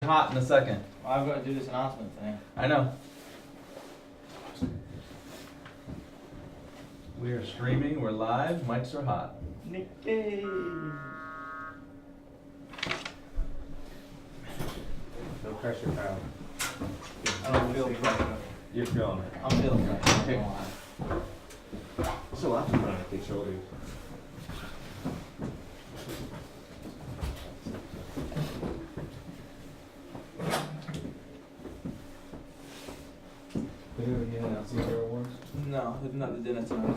Hot in a second. Well, I've got to do this announcement thing. I know. We are streaming, we're live, mics are hot. Nicky! No pressure, Kyle. I don't feel pressure. You're feeling it. I'm feeling pressure. I'm feeling It's a lot to put on your shoulders. No, not the dinner tonight.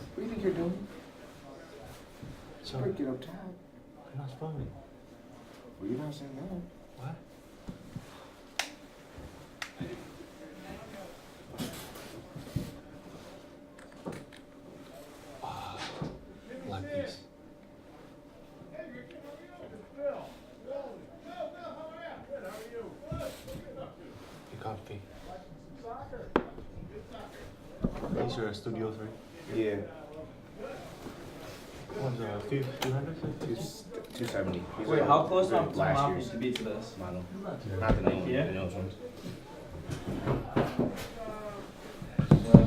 What do you think you're doing? So, Break it up top. I'm not filming. Well, you're not saying that. What? Like this. Your coffee. These are Studio 3. Yeah. One's a few 200? 270. These Wait, are how close the am last I year's to be to this? model? Not the new one, Yeah? the newest ones.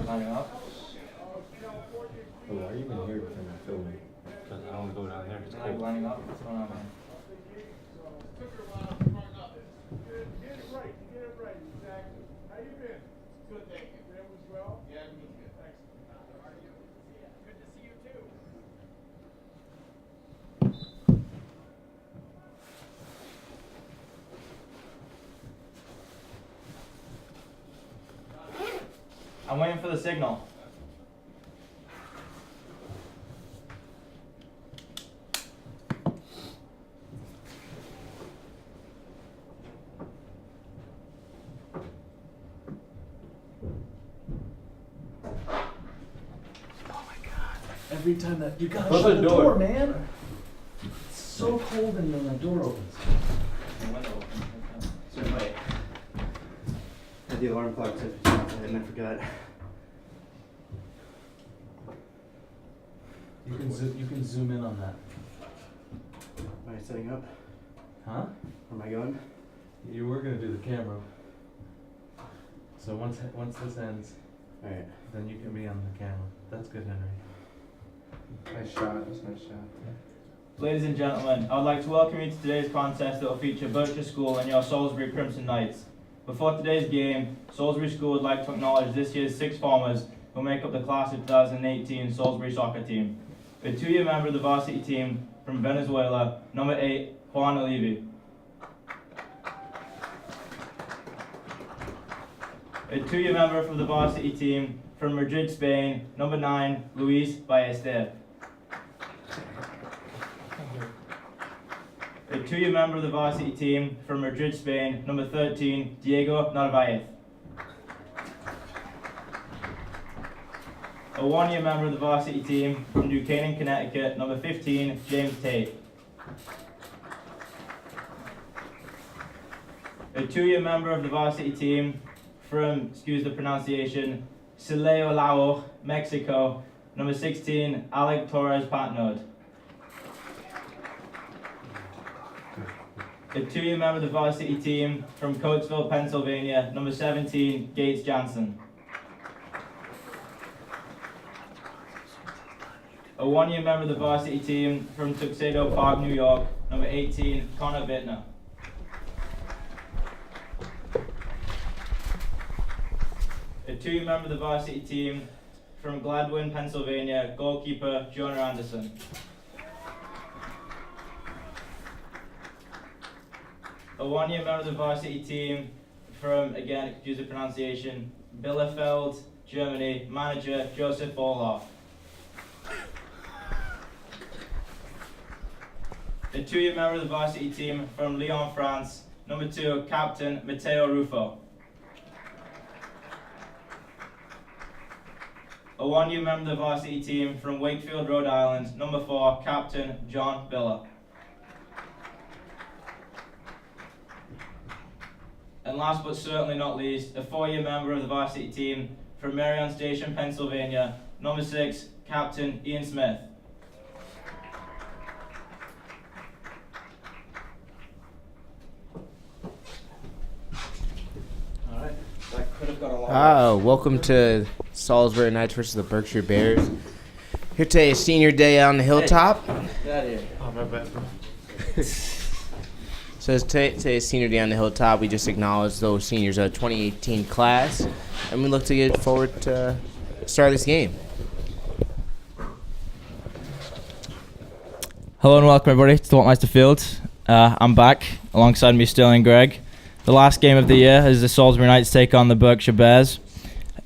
Climbing up? Oh, why are you even here from filming? Because I don't go down there. It's Like cold. lining up? What's going on, man? I'm waiting for the signal. Every time that you gotta Close shut the the door. door, man. It's so cold and then the door opens. The window opens. So wait. Had the alarm clock set and I forgot. You can zoom in on that. Am I setting up? Huh? Where am I going? You were gonna do the camera. So once this ends, Alright. then you can be on the camera. That's good, Henry. Nice shot. That's a nice shot. Ladies and gentlemen, I would like to welcome you to today's contest that will feature Berkshire School and your Salisbury Crimson Knights. Before today's game, Salisbury School would like to acknowledge this year's 6 formers who make up the class of 2018 Salisbury soccer team. A 2-year member of the varsity team from Venezuela, number 8, Juan Olivi. A 2-year member from the varsity team from Madrid, Spain, number 9, Luis Ballester. A 2-year member of the varsity team from Madrid, Spain, number 13, Diego Narvaez. A 1-year member of the varsity team from New Canaan, Connecticut, number 15, James Tate. A 2-year member of the varsity team from, excuse the pronunciation, Silao, Mexico, number 16, Alec Torres Patnod. A 2-year member of the varsity team from Coatesville, Pennsylvania, number 17, Gates Jansen. A 1-year member of the varsity team from Tuxedo Park, New York, number 18, Connor Bittner. A 2-year member of the varsity team from Gladwin, Pennsylvania, goalkeeper Jonah Anderson. A 1-year member of the varsity team from, again, excuse the pronunciation, Bielefeld, Germany, manager Joseph Borloff. A 2-year member of the varsity team from Lyon, France, number 2, captain Matteo Ruffo. A 1-year member of the varsity team from Wakefield, Rhode Island, number 4, captain John Biller. And last but certainly not least, a 4-year member of the varsity team from Marion Station, Pennsylvania, number 6, Captain Ian Smith. Welcome to Salisbury Knights versus the Berkshire Bears. Here today is senior day on the hilltop. Get out of here. Oh, my bad, bro. So it's today's senior day on the hilltop. We just acknowledged those seniors of 2018 class, and we look to get forward to start this game. Hello and welcome everybody to Meister Field. I'm back alongside me, Sterling Greg. The last game of the year is the Salisbury Knights take on the Berkshire Bears.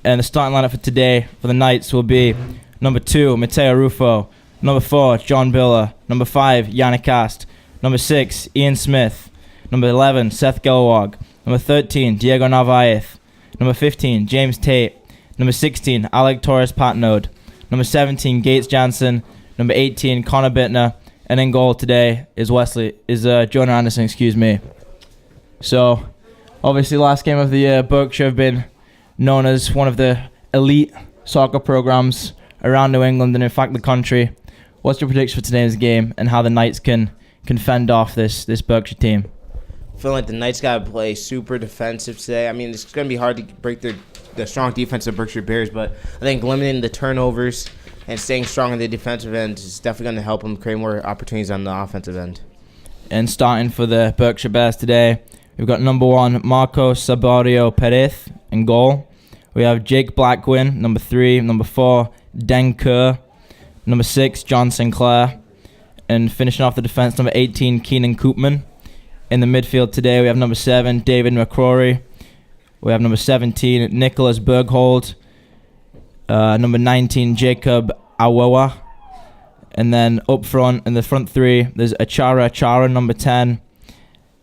And the starting lineup for today for the Knights will be number 2, Matteo Rufo, number 4, John Biller, number 5, Yannick Ast, number 6, Ian Smith, number 11, Seth Gelwag, number 13, Diego Narvaez, number 15, James Tate, number 16, Alec Torres Patnode, number 17, Gates Jansen, number 18, Connor Bittner, and in goal today is Jonah Anderson, So, obviously last game of the year, Berkshire have been known as one of the elite soccer programs around New England and in fact the country. What's your prediction for today's game and how the Knights can fend off this Berkshire team? I feel like the Knights got to play super defensive today. I mean, it's going to be hard to break the strong defense of Berkshire Bears, but I think limiting the turnovers and staying strong on the defensive end is definitely going to help them create more opportunities on the offensive end. And starting for the Berkshire Bears today, we've got number 1, Marco Sabario Perez in goal. We have Jake Blackwin, number 3, number 4, Den Kerr, number 6, John Sinclair, and finishing off the defense, number 18, Keenan Koopman. In the midfield today, we have number 7, David McCrory. We have number 17, Nicholas Berghold. Number 19, Jacob Awawa. And then up front, in the front 3, there's Achara, number 10,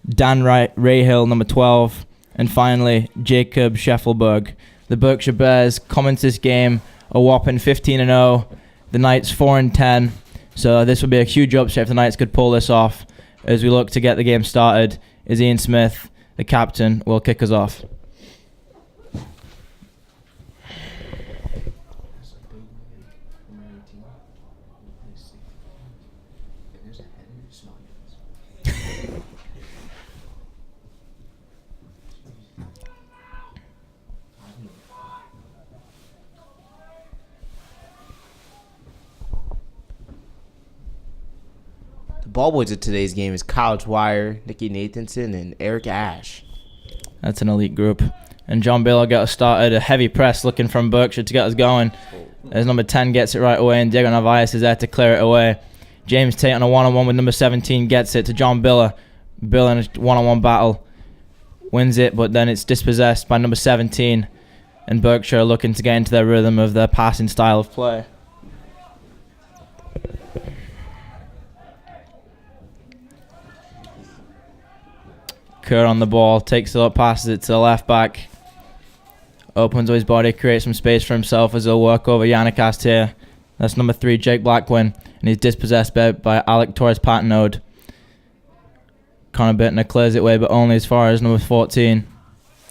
Dan Rayhill, number 12, and finally, Jacob Scheffelberg. The Berkshire Bears come into this game a whopping 15-0. The Knights 4-10. So this would be a huge upset if the Knights could pull this off. As we look to get the game started, is Ian Smith, the captain, will kick us off. The ball boys of today's game is Kyle Dwyer, Nicky Nathanson, and Eric Ash. That's an elite group. And John Biller got us started. A heavy press looking from Berkshire to get us going. As number 10 gets it right away, and Diego Narvaez is there to clear it away. James Tate on a one-on-one with number 17 gets it to John Biller. Biller in a one-on-one battle wins it, but then it's dispossessed by number 17. And Berkshire looking to get into their rhythm of their passing style of play. Kerr on the ball, takes it up, passes it to the left back. Opens his body, creates some space for himself as he'll work over Yannick Ast here. That's number 3, Jake Blackwin, and he's dispossessed by Alec Torres Patnode. Connor Bittner clears it away, but only as far as number 14,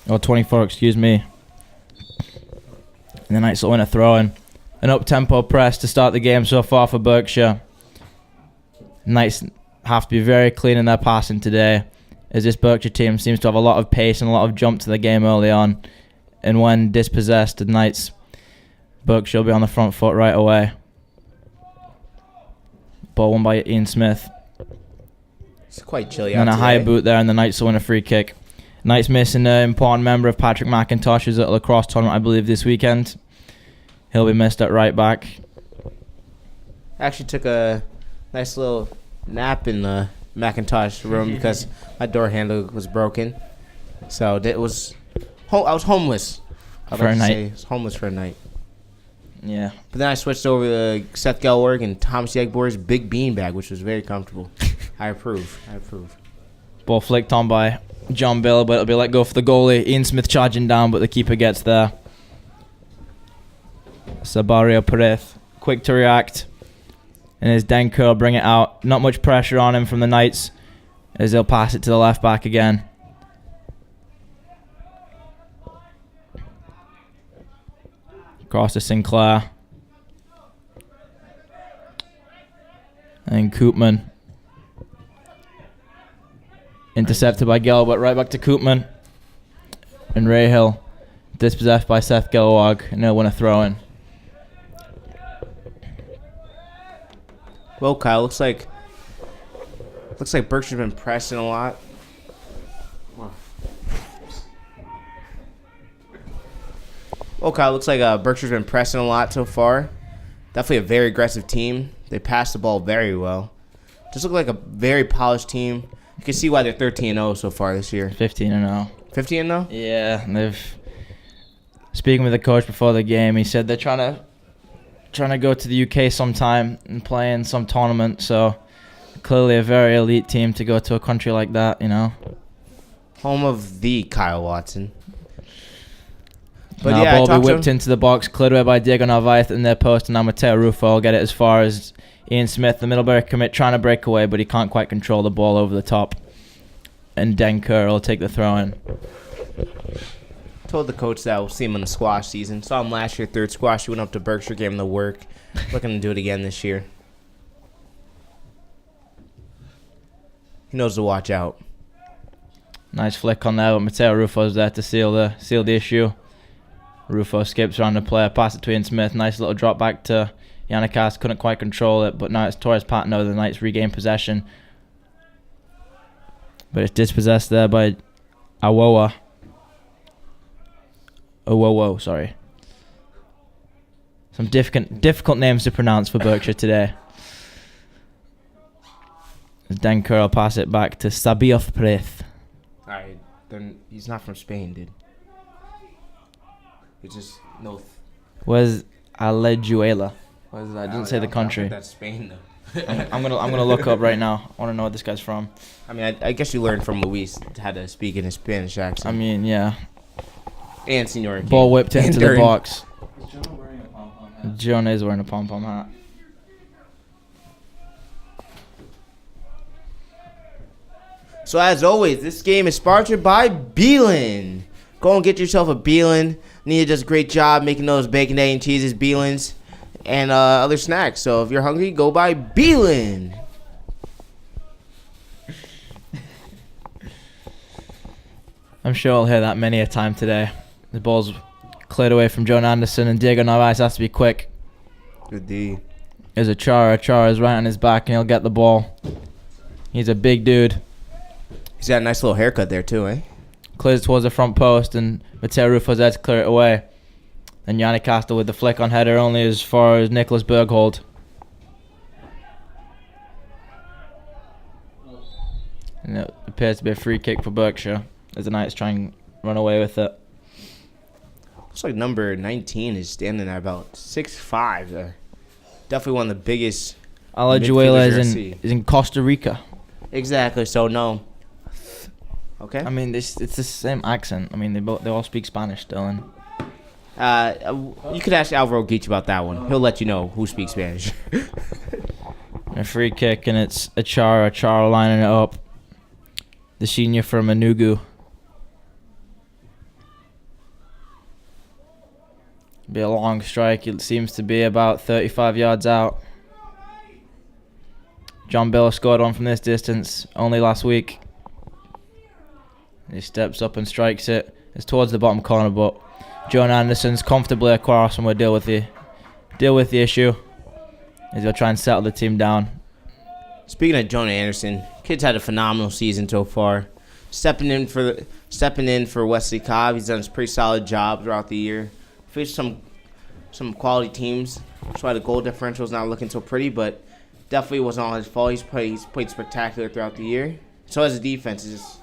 or 24, excuse me. And the Knights will win a throw-in. An up-tempo press to start the game so far for Berkshire. Knights have to be very clean in their passing today, as this Berkshire team seems to have a lot of pace and a lot of jump to the game early on. And when dispossessed, the Knights, Berkshire will be on the front foot right away. Ball won by Ian Smith. It's quite chilly out And a today. high boot there, and the Knights will win a free kick. Knights missing an important member of Patrick McIntosh, who's at a lacrosse tournament, I believe, this weekend. He'll be missed at right back. Actually took a nice little nap in the McIntosh room because my door handle was broken. So I was homeless. For a night. I was homeless for a night. Yeah. But then I switched over to Seth Gelwag and Thomas Yegbor's big beanbag, which was very comfortable. I approve. Ball flicked on by John Biller, but it'll be let go for the goalie. Ian Smith charging down, but the keeper gets there. Sabario Perez, quick to react. And as Den Kerr will bring it out. Not much pressure on him from the Knights, as they'll pass it to the left back again. Across to Sinclair. And Koopman. Intercepted by Gell, but right back to Koopman. And Rayhill Dispossessed by Seth Gilwag, and he'll win a throw-in. Well, Kyle, looks like Berkshire's been pressing a lot. Well, Kyle, looks like Berkshire's been pressing a lot so far. Definitely a very aggressive team. They pass the ball very well. Just look like a very polished team. You can see why they're 13-0 so far this year. 15-0. 15-0? Yeah, and they've. Speaking with the coach before the game, he said they're trying to go to the UK sometime and play in some tournament. So clearly a very elite team to go to a country like that, you know. Home of the Kyle Watson. But now yeah, ball be whipped into the box, cleared away by Diego Narvaez in their post, and now Mateo Rufo will get it as far as Ian Smith, the Middlebury commit, trying to break away, but he can't quite control the ball over the top. And Denker will take the throw-in. Told the coach that we'll see him in the squash season. Saw him last year, third squash. He went up to Berkshire, gave him the work. Looking to do it again this year. He knows to watch out. Nice flick on there, but Mateo Rufo's there to seal the issue. Rufo skips around the player, pass it to Ian Smith. Nice little drop back to Yannickas. Couldn't quite control it, but now it's Torres Patino. The Knights regain possession. But it's dispossessed there by Awowo, sorry. Some difficult names to pronounce for Berkshire today. As Denker will pass it back to Sabioth Preth. Alright, then he's not from Spain, dude. He just no. Where's Alejuela? I didn't say the country. That's Spain, though. I'm gonna look up right now. I want to know where this guy's from. I mean, I guess you learned from Luis how to speak in a Spanish accent. I mean, yeah. And Senor King. Ball whipped into the box. Is John wearing a pom-pom hat? John is wearing a pom-pom hat. So as always, this game is sponsored by Beelan. Go and get yourself a Beelan. Nia does a great job making those bacon, egg, and cheeses, Beelans, and other snacks. So if you're hungry, go buy Beelan. I'm sure I'll hear that many a time today. The ball's cleared away from John Anderson, and Diego Narvaez has to be quick. Good D. There's Achara. Achara's right on his back, and he'll get the ball. He's a big dude. He's got a nice little haircut there, too, eh? Clears towards the front post, and Mateo Rufo's there to clear it away. And Yannick Castle with the flick on header only as far as Nicholas Berghold. And it appears to be a free kick for Berkshire as the Knights try and run away with it. Looks like number 19 is standing at about 6'5". There. Definitely one of the biggest. Alajuela midfielders is in Costa Rica. Exactly, so no. Okay. I mean, it's the same accent. I mean, they all speak Spanish still. And You could ask Alvaro Geach about that one. He'll let you know who speaks Spanish. a free kick, and it's Achara lining it up. The senior from Enugu. Be a long strike. It seems to be about 35 yards out. John Bill scored one from this distance only last week. He steps up and strikes it. It's towards the bottom corner, but John Anderson's comfortably across and will deal with the issue as he'll try and settle the team down. Speaking of Jonah Anderson, kid's had a phenomenal season so far. Stepping in for Wesley Cobb, he's done a pretty solid job throughout the year. Faced some quality teams. That's why the goal differential is not looking so pretty, but definitely wasn't all his fault. He's played spectacular throughout the year. So as a defense, it's just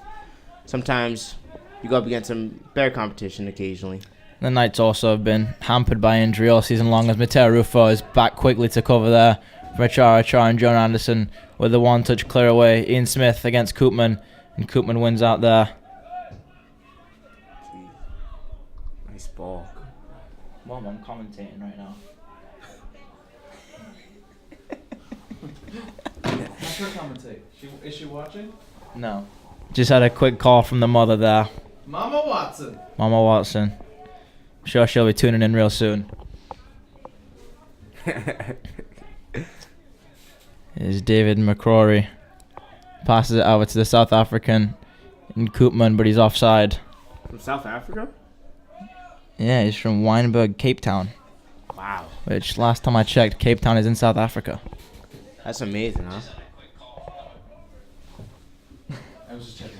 sometimes you go up against some better competition occasionally. The Knights also have been hampered by injury all season long as Mateo Rufo is back quickly to cover there for Achara and John Anderson with the one-touch clear away. Ian Smith against Koopman, and Koopman wins out there. Nice ball. Mom, I'm commentating right now. Let her commentate. Is she watching? No. Just had a quick call from the mother there. Mama Watson. Mama Watson. I'm sure she'll be tuning in real soon. Here's David McCrory. Passes it over to the South African in Koopman, but he's offside. From South Africa? Yeah, he's from Wynberg, Cape Town. Wow. Which, last time I checked, Cape Town is in South Africa. That's amazing, huh? I was just checking.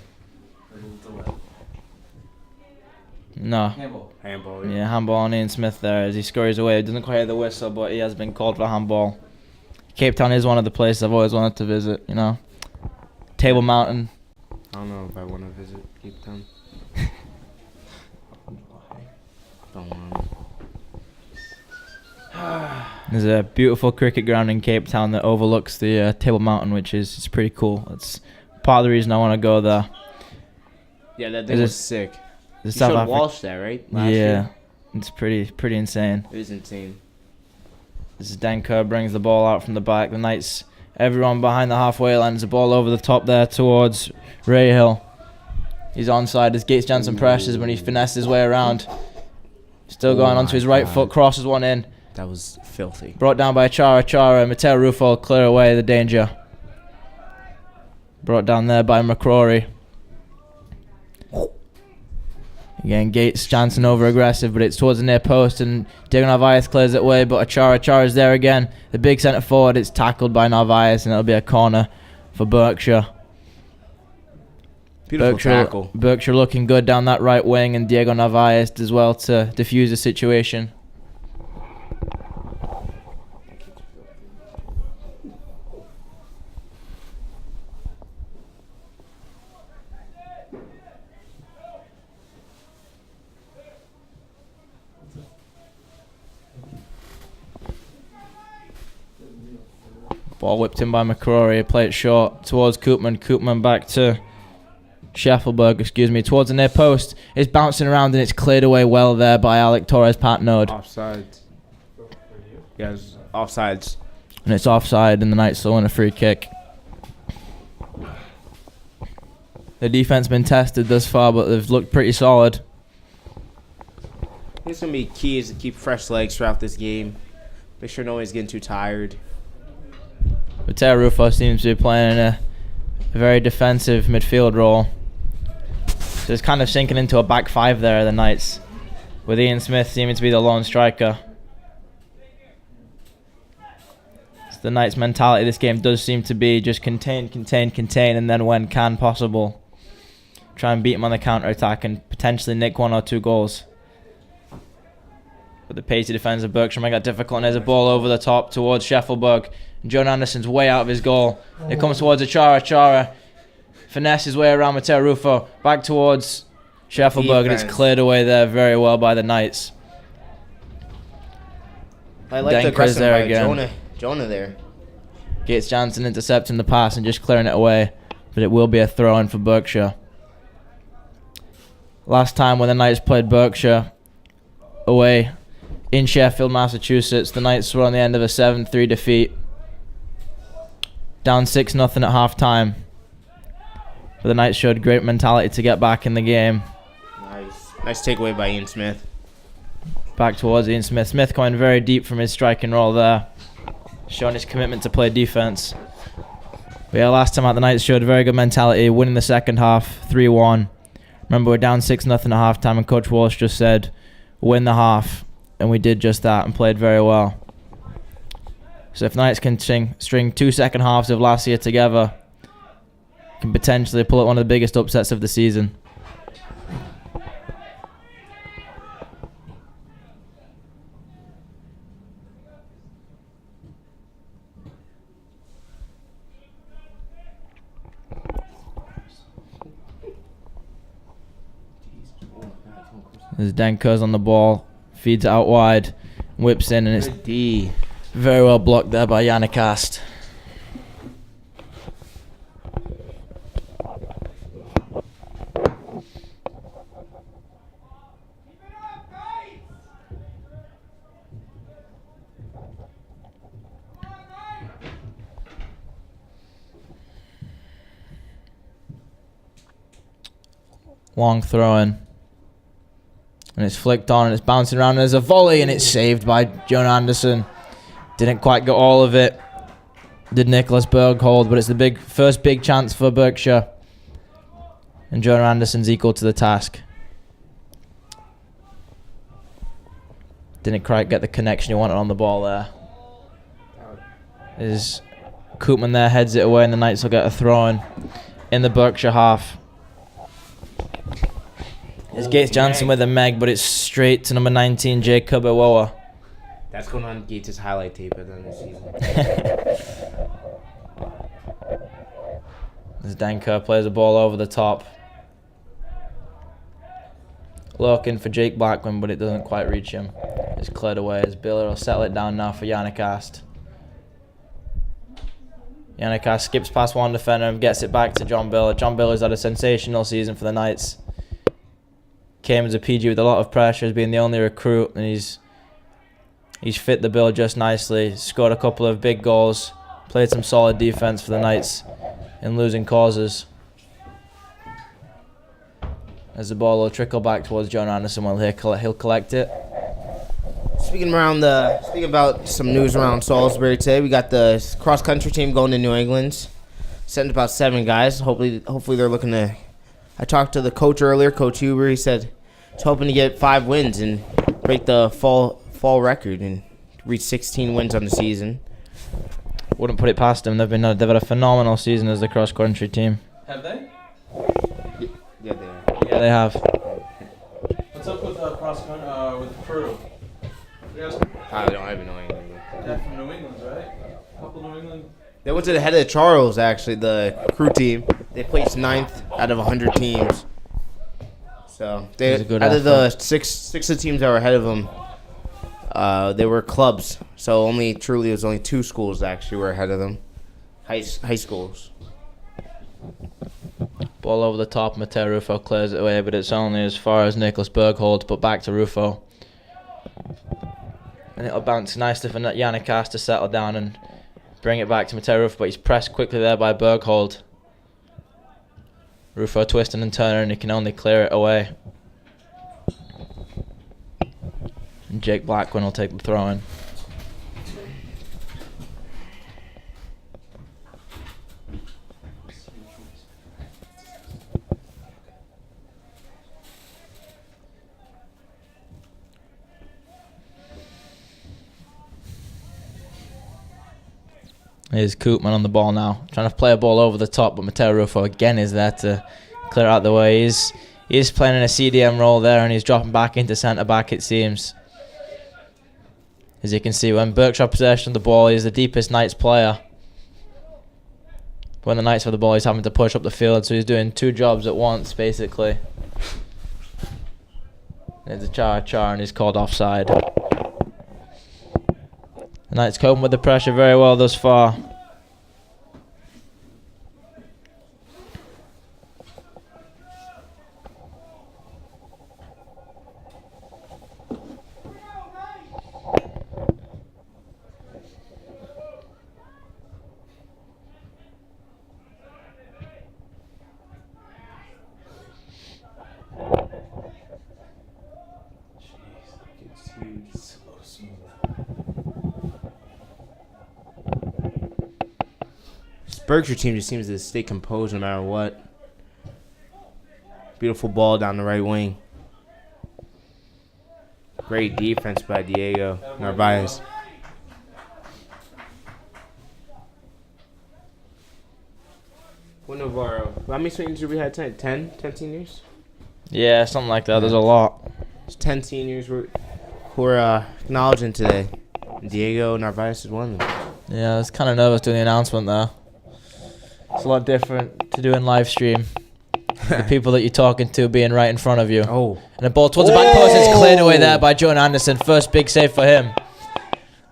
It's a what? No. Handball. Handball. Yeah, handball on Ian Smith there as he scurries away. Doesn't quite hear the whistle, but he has been called for handball. Cape Town is one of the places I've always wanted to visit, you know. Table Mountain. I don't know if I want to visit Cape Town. Don't want. There's a beautiful cricket ground in Cape Town that overlooks the Table Mountain, which is it's pretty cool. It's part of the reason I want to go there. Yeah, that thing was sick. The You South showed Africa. Walsh there, right? Last Yeah, year? it's pretty insane. It was insane. This is Dan Kerr brings the ball out from the back. The Knights, everyone behind the halfway line. There's a ball over the top there towards Ray Hill. He's onside as Gates Jansen presses when he finesses his way around. Still going onto his right foot, crosses one in. That was filthy. Brought down by Chara. Matteo Ruffo clear away the danger. Brought down there by McCrory. Again, Gates Jansen over aggressive, but it's towards the near post, and Diego Narvaez clears it away, but Chara's there again. The big centre forward, it's tackled by Narvaez, and it'll be a corner for Berkshire. Beautiful tackle. Berkshire looking good down that right wing, and Diego Narvaez as well to defuse the situation. Ball whipped in by McCrory. Play it short towards Koopman. Koopman back to Scheffelberg, towards the near post. It's bouncing around and it's cleared away well there by Alec Torres Patnode. Offsides. Yes, offsides. And it's offside, and the Knights still win a free kick. The defense been tested thus far, but they've looked pretty solid. It's going to be key is to keep fresh legs throughout this game. Make sure no one's getting too tired. Matteo Ruffo seems to be playing in a very defensive midfield role. So it's kind of sinking into a back five there, the Knights, with Ian Smith seeming to be the lone striker. So the Knights' mentality this game does seem to be just contain, and then when can possible, try and beat them on the counter-attack and potentially nick 1 or 2 goals. But the pacey defense of Berkshire make that difficult, and there's a ball over the top towards Scheffelberg. And John Anderson's way out of his goal. It comes towards Chara. Finesse his way around Matteo Ruffo. Back towards Scheffelberg, and it's cleared away there very well by the Knights. I like the Denker's aggressive there by again. Jonah there. Gates Jansen intercepting the pass and just clearing it away. But it will be a throw-in for Berkshire. Last time when the Knights played Berkshire away in Sheffield, Massachusetts, the Knights were on the end of a 7-3 defeat. Down 6-0 at half-time. But the Knights showed great mentality to get back in the game. Nice takeaway by Ian Smith. Back towards Ian Smith. Smith coming very deep from his striking role there. Showing his commitment to play defense. But yeah, last time out the Knights showed very good mentality, winning the second half 3-1. Remember, we're down 6-0 at half-time, and Coach Walsh just said, win the half. And we did just that and played very well. So if the Knights can string 2 second halves of last year together, can potentially pull out one of the biggest upsets of the season. As Denker's on the ball, feeds it out wide, whips in, and it's D. very well blocked there by Yannickast. Long throw in. And it's flicked on and it's bouncing around. And there's a volley and it's saved by John Anderson. Didn't quite get all of it. Did Nicholas Berghold, but it's the first big chance for Berkshire. And John Anderson's equal to the task. Didn't quite get the connection he wanted on the ball there. Is Koopman there, heads it away, and the Knights will get a throw in the Berkshire half. It's Gates Johnson with a meg, but it's straight to number 19, Jacob Iwoa. That's going on Gates' highlight tape at the end of the season. As Danker plays the ball over the top. Looking for Jake Blackman, but it doesn't quite reach him. It's cleared away as Biller will settle it down now for Yannick. Yannick skips past one defender and gets it back to John Biller. John Biller's had a sensational season for the Knights. Came as a PG with a lot of pressure, has been the only recruit, and he's fit the bill just nicely. Scored a couple of big goals, played some solid defense for the Knights in losing causes. As the ball will trickle back towards John Anderson, while he'll collect it. Speaking about some news around Salisbury today, we got the cross-country team going to New England. Sent about 7 guys. Hopefully they're looking to... I talked to the coach earlier, Coach Huber. He said he's hoping to get 5 wins and break the fall record and reach 16 wins on the season. Wouldn't put it past them. They've had a phenomenal season as the cross-country team. Have they? Yeah, they are. Yeah, they have. What's up with with Peru? I don't even know anything. They're from New England, right? A couple New England. They went to the head of Charles, actually, the crew team. They placed 9th out of 100 teams. So they out of the six of the teams that were ahead of them, they were clubs. So it was only 2 schools that actually were ahead of them, high schools. Ball over the top, Matteo Rufo clears it away, but it's only as far as Nicholas Berghold, but back to Rufo. And it'll bounce nicely for Yannick to settle down and bring it back to Matteo Rufo, but he's pressed quickly there by Berghold. Rufo twisting and turning, and he can only clear it away. And Jake Blackburn will take the throw in. Here's Koopman on the ball now, trying to play a ball over the top, but Matteo Rufo again is there to clear out the way. He's playing in a CDM role there, and he's dropping back into centre back, it seems. As you can see, when Berkshire possession of the ball, he's the deepest Knights player. When the Knights have the ball, he's having to push up the field, so he's doing 2 jobs at once, basically. There's a char, and he's called offside. The Knights coping with the pressure very well thus far. Berkshire team just seems to stay composed no matter what. Beautiful ball down the right wing. Great defense by Diego Narvaez. How many seniors did we have tonight? 10 seniors? Yeah, something like that. There's a lot. There's 10 seniors who are acknowledging today. Diego Narvaez is one of them. Yeah, I was kind of nervous doing the announcement there. It's a lot different to do in live stream. The people that you're talking to being right in front of you. Oh. And the ball towards the back post is cleared away there by John Anderson. First big save for him.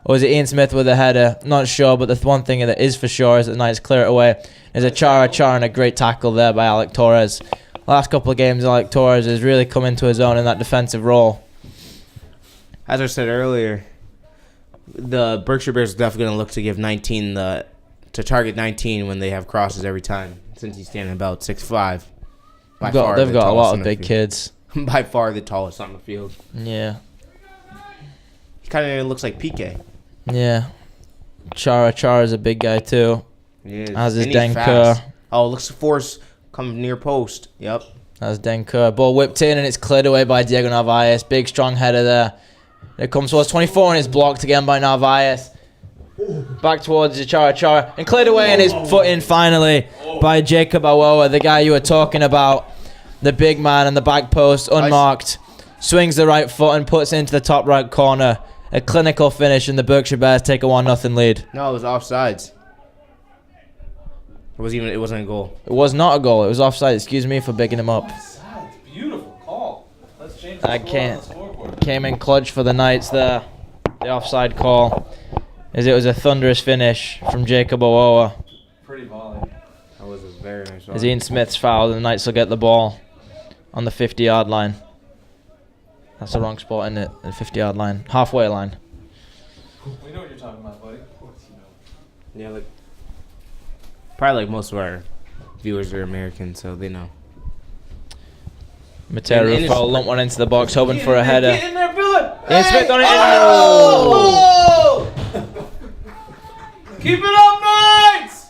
Or is it Ian Smith with a header? Not sure, but the one thing that is for sure is that the Knights clear it away. There's a Chara and a great tackle there by Alec Torres. Last couple of games, Alec Torres has really come into his own in that defensive role. As I said earlier, the Berkshire Bears are definitely going to look to give 19 to target 19 when they have crosses every time, since he's standing about 6'5". They've got a lot of big kids. By far the tallest on the field. Yeah. He kind of looks like PK. Yeah. Chara's a big guy too. He is. As is And he's Denker. fast. Oh, looks for force coming near post. Yep. As Denker. Ball whipped in and it's cleared away by Diego Narvaez. Big strong header there. It comes towards 24 and is blocked again by Narvaez. Back towards Chara and cleared away and his foot in finally by Jacob Awoa, the guy you were talking about. The big man on the back post, unmarked. Swings the right foot and puts it into the top right corner. A clinical finish and the Berkshire Bears take a 1-0 lead. No, it was offsides. It wasn't a goal. It was not a goal. It was offside. Excuse me for bigging him up. Offside. Beautiful call. Let's change I the score can't. on the scoreboard. Came in clutch for the Knights there. The offside call, as it was a thunderous finish from Jacob Awoa. Pretty volley. That was a very nice one. As Ian Smith's fouled, and the Knights will get the ball on the 50-yard line. That's the wrong spot, isn't it? The 50-yard line. Halfway line. We know what you're talking about, buddy. Of course you know. Yeah, probably like most of our viewers are American, so they know. Mateo And Rufo lumped one into the box, hoping for a header. Get in there, Billy! Ian Smith on it. Oh! Keep it up, Knights!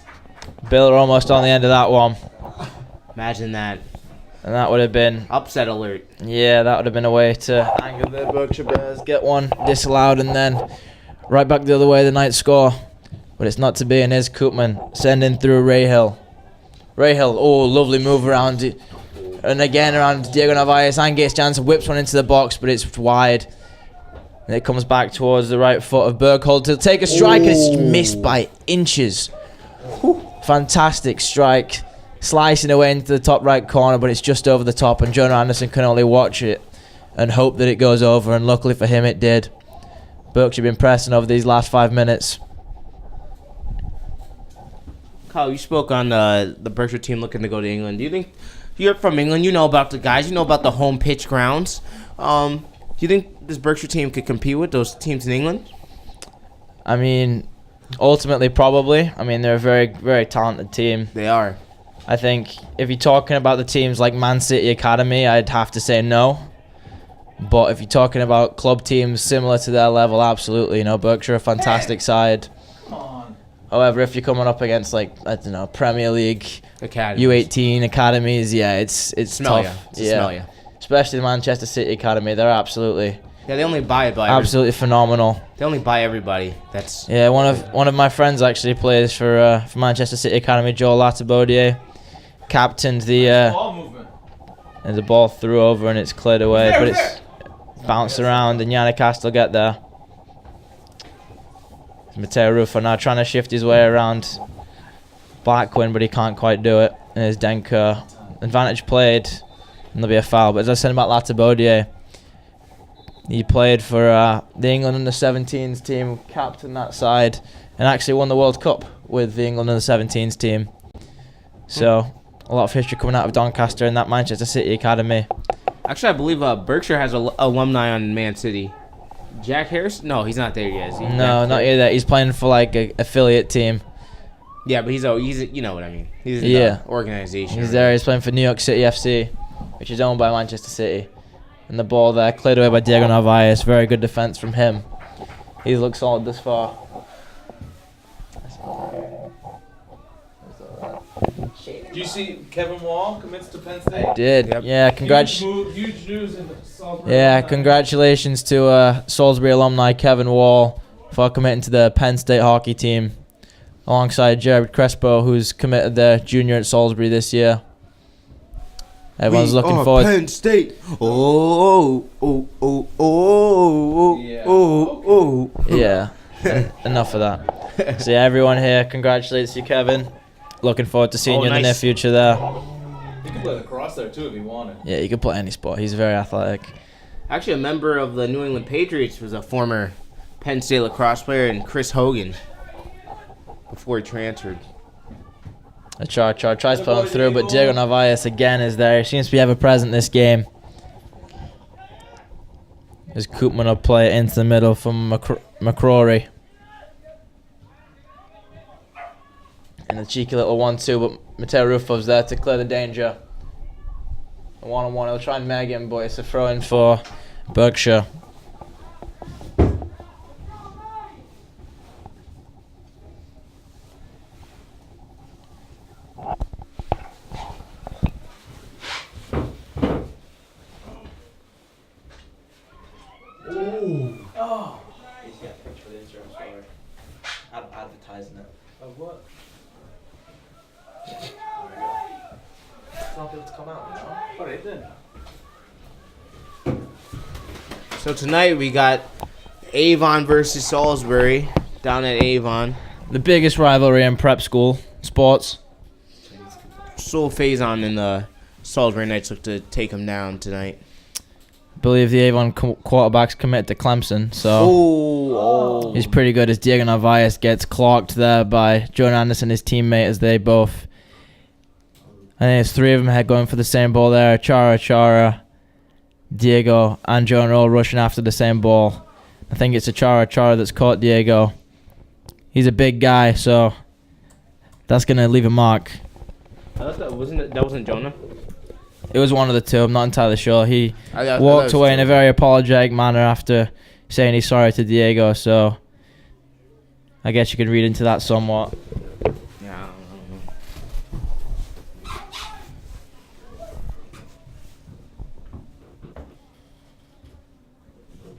Bill are almost on the end of that one. Imagine that. And that would have been, Upset alert. yeah, that would have been a way to anger the Berkshire Bears. Get one disallowed and then right back the other way, the Knights score. But it's not to be, and here's Koopman sending through Rahill. Rahill, oh, lovely move around it. And again around Diego Narvaez and gets chance, whips one into the box, but it's wide. And it comes back towards the right foot of Berghold to take a strike, and it's missed by inches. Fantastic strike. Slicing away into the top right corner, but it's just over the top, and Jonah Anderson can only watch it and hope that it goes over, and luckily for him it did. Berkshire been pressing over these last 5 minutes. Kyle, you spoke on the Berkshire team looking to go to England. Do you think, you're from England, you know about the guys, you know about the home pitch grounds. Do you think this Berkshire team could compete with those teams in England? I mean, ultimately probably. I mean, they're a very, very talented team. They are. I think if you're talking about the teams like Man City Academy, I'd have to say no. But if you're talking about club teams similar to their level, absolutely. You know, Berkshire, a fantastic side. Come on. However, if you're coming up against, like, I don't know, Premier League, Academy. U18 academies, yeah, it's Smell tough. ya. It's a smell ya. Especially the Manchester City Academy, they're absolutely Yeah, they only buy it by phenomenal. They only buy everybody. That's Yeah, one of my friends actually plays for Manchester City Academy, Joel Latabodier. Captained the Ball movement. and the ball threw over and it's cleared away, but it's bounced around and Yannick has to get there. Mateo Rufo now trying to shift his way around Blackwin, but he can't quite do it. And there's Denker. Advantage played, and there'll be a foul. But as I said about Latabodier, he played for the England under-17s team, captained that side, and actually won the World Cup with the England under-17s team. So a lot of history coming out of Doncaster and that Manchester City Academy. actually, I believe Berkshire has alumni on Man City. Jack Harris? No, he's not there yet. Is he? No, not yet. He's playing for like a affiliate team. Yeah, but he's you know what I mean. He's in the organization. He's there. He's playing for New York City FC, which is owned by Manchester City. And the ball there cleared away by Diego Narvaez. Very good defense from him. He's looked solid this far. Do you see Kevin Wall commits to Penn State? Did. Yep. Yeah, Huge news in Salisbury. Yeah, congratulations to Salisbury alumni Kevin Wall for committing to the Penn State hockey team, alongside Jared Crespo, who's committed there junior at Salisbury this year. Everyone's looking forward. Penn State. Oh. Yeah, enough of that. So yeah, everyone here congratulates you, Kevin. Looking forward to seeing you in the near future there. You could play lacrosse there too if you wanted. Yeah, you could play any sport. He's very athletic. Actually, a member of the New England Patriots was a former Penn State lacrosse player, and Chris Hogan, before he transferred. Char tries to pull him through, but Diego Narvaez again is there. He seems to be ever present this game. As Koopman will play it into the middle from McCrory. And a cheeky little 1-2, but Mateo Rufo's there to clear the danger. A 1-on-1, he'll try and mag him, but it's a throw in for Berkshire. Ooh. want people to come out, you know? But they did. So tonight we got Avon versus Salisbury down at Avon. The biggest rivalry in prep school sports. Sol Faison and the Salisbury Knights look to take him down tonight. I believe the Avon quarterback's committed to Clemson, so Oh. he's pretty good as Diego Narvaez gets clocked there by Jordan Anderson, his teammate, as they both. I think it's three of them going for the same ball there. Chara, Diego, and Jordan all rushing after the same ball. I think it's Chara that's caught Diego. He's a big guy, so that's going to leave a mark. I thought that wasn't Jonah? It was one of the two. I'm not entirely sure. He I thought walked it was away in a Jonah. very apologetic manner after saying he's sorry to Diego, so I guess you could read into that somewhat. Yeah, I don't know.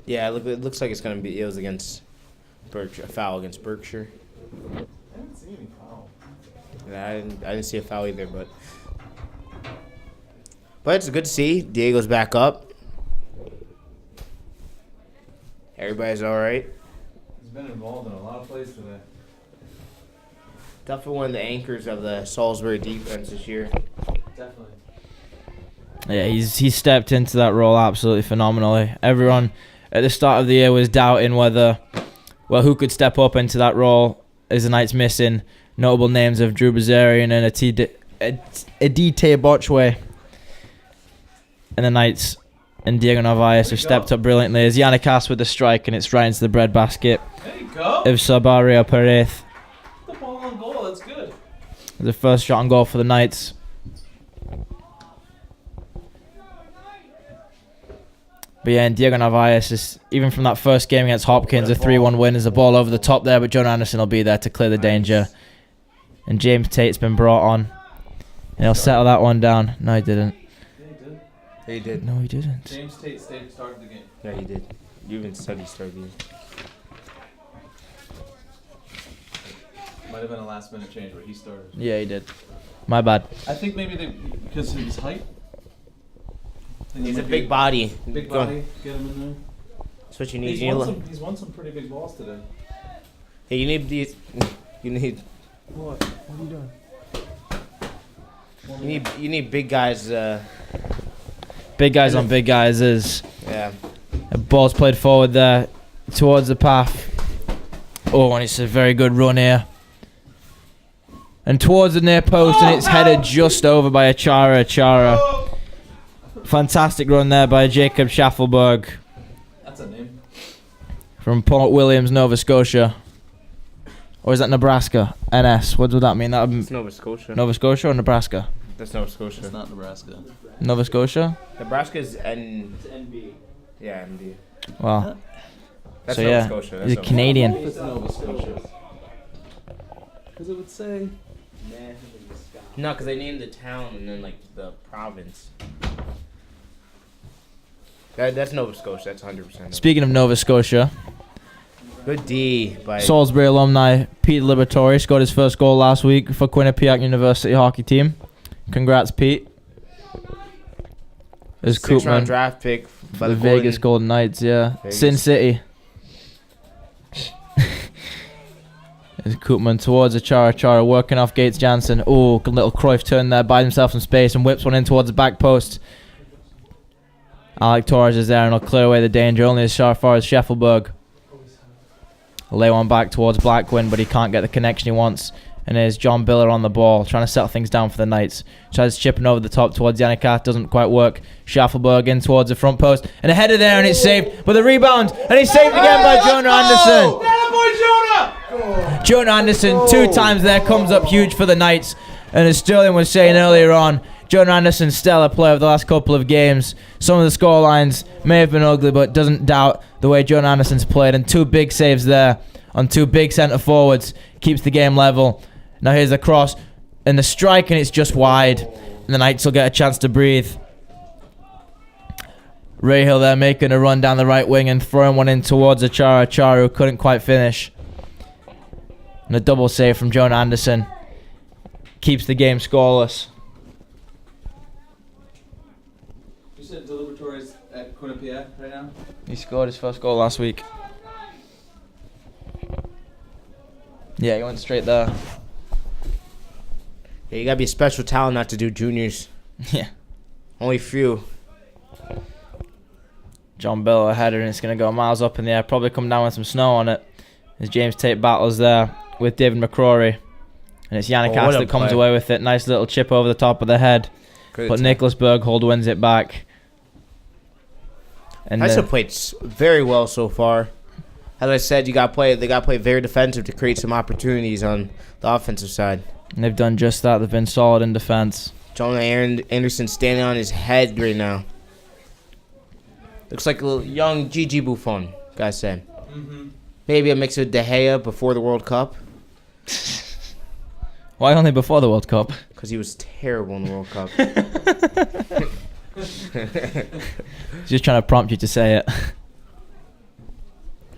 Yeah, it looks like it's gonna be. It was against Berkshire, a foul against Berkshire. I didn't see any foul. Yeah, I didn't see a foul either, but it's good to see Diego's back up. Everybody's all right. He's been involved in a lot of plays today. Definitely one of the anchors of the Salisbury defense this year. Definitely. Yeah, he's stepped into that role absolutely phenomenally. Everyone at the start of the year was doubting who could step up into that role as the Knights missing notable names of Drew Bazarian and Adite Botchway. And the Knights and Diego Narvaez have stepped up brilliantly as Yannickas with the strike, and it's right into the breadbasket There you go. of Sabario Perez. The ball on goal. That's good. The first shot on goal for the Knights. But yeah, and Diego Narvaez is, even from that first game against Hopkins, a 3-1 win, is a ball over the top there, but John Anderson will be there to clear the danger. And James Tate's been brought on. And he'll settle that one down. No, he didn't. Yeah, he did. He did. No, he didn't. James Tate started the game. Yeah, he did. You even said he started. Might have been a last minute change, but he started. Yeah, he did. My bad. I think maybe because of his height. He's a big body. Big Go on. body. Get him in there. That's what you need. He's won some pretty big balls today. Hey, you need these. You need. What? What are you doing? You need big guys. Big guys on big guys is Yeah. a ball's played forward there towards the path. Oh, and it's a very good run here. And towards the near post, and it's headed just over by a Chara. Fantastic run there by Jacob Schaffelberg That's a name. from Port Williams, Nova Scotia. Or is that Nebraska? NS. What would that mean? That would It's Nova Scotia. Nova Scotia or Nebraska? That's Nova Scotia. It's not Nebraska. Nova Scotia? Nebraska's NB. Yeah, NB. Wow. That's So Nova yeah, Scotia. That's he's a Nova Canadian. It's Nova Scotia. Because it would say. No, because they named the town and then like the province. That's Nova Scotia. That's 100%. Speaking of Nova Scotia, Good D by. Salisbury alumni Pete Liberatore scored his first goal last week for Quinnipiac University hockey team. Congrats, Pete. There's 6th-round Koopman draft pick by the the Vegas Golden Knights, yeah. Vegas. Sin City. There's Koopman towards a Chara working off Gates Jansen. Oh, good little Cruyff turn there, buys himself some space and whips one in towards the back post. Alec Torres is there and he'll clear away the danger, only as far as Scheffelberg. Lay one back towards Blackwin, but he can't get the connection he wants. And there's John Biller on the ball, trying to settle things down for the Knights. Tries chipping over the top towards Yannickas, doesn't quite work. Schaffelberg in towards the front post. And a header there, and it's saved. But the rebound, and he's saved again by Jonah Anderson. Jonah Anderson, 2 times there, comes up huge for the Knights. And as Sterling was saying earlier on, Jonah Anderson, stellar player of the last couple of games. Some of the score lines may have been ugly, but doesn't doubt the way Jonah Anderson's played. And 2 big saves there on 2 big centre forwards. Keeps the game level. Now here's the cross and the strike, and it's just wide. And the Knights will get a chance to breathe. Rahill there making a run down the right wing and throwing one in towards Chara, who couldn't quite finish. And a double save from Jonah Anderson keeps the game scoreless. Quinnipiac right now? He scored his first goal last week. Yeah, he went straight there. Yeah, you gotta be a special talent not to do juniors. Yeah. Only few. John Bill a header, and it's going to go miles up in the air. Probably come down with some snow on it. As James Tate battles there with David McCrory. And it's Yannick what Ass a that comes play. away with it. Nice little chip over the top of the head. Good But attack. Nicholas Berghold wins it back. And Nice have played very well so far. As I said, they got to play very defensive to create some opportunities on the offensive side. they've done just that. They've been solid in defense. Jonah Anderson standing on his head right now. Looks like a little young Gigi Buffon, guys said. Mm-hmm. Maybe a mix of De Gea before the World Cup, Why only before the World Cup? because he was terrible in the World Cup. Just trying to prompt you to say it.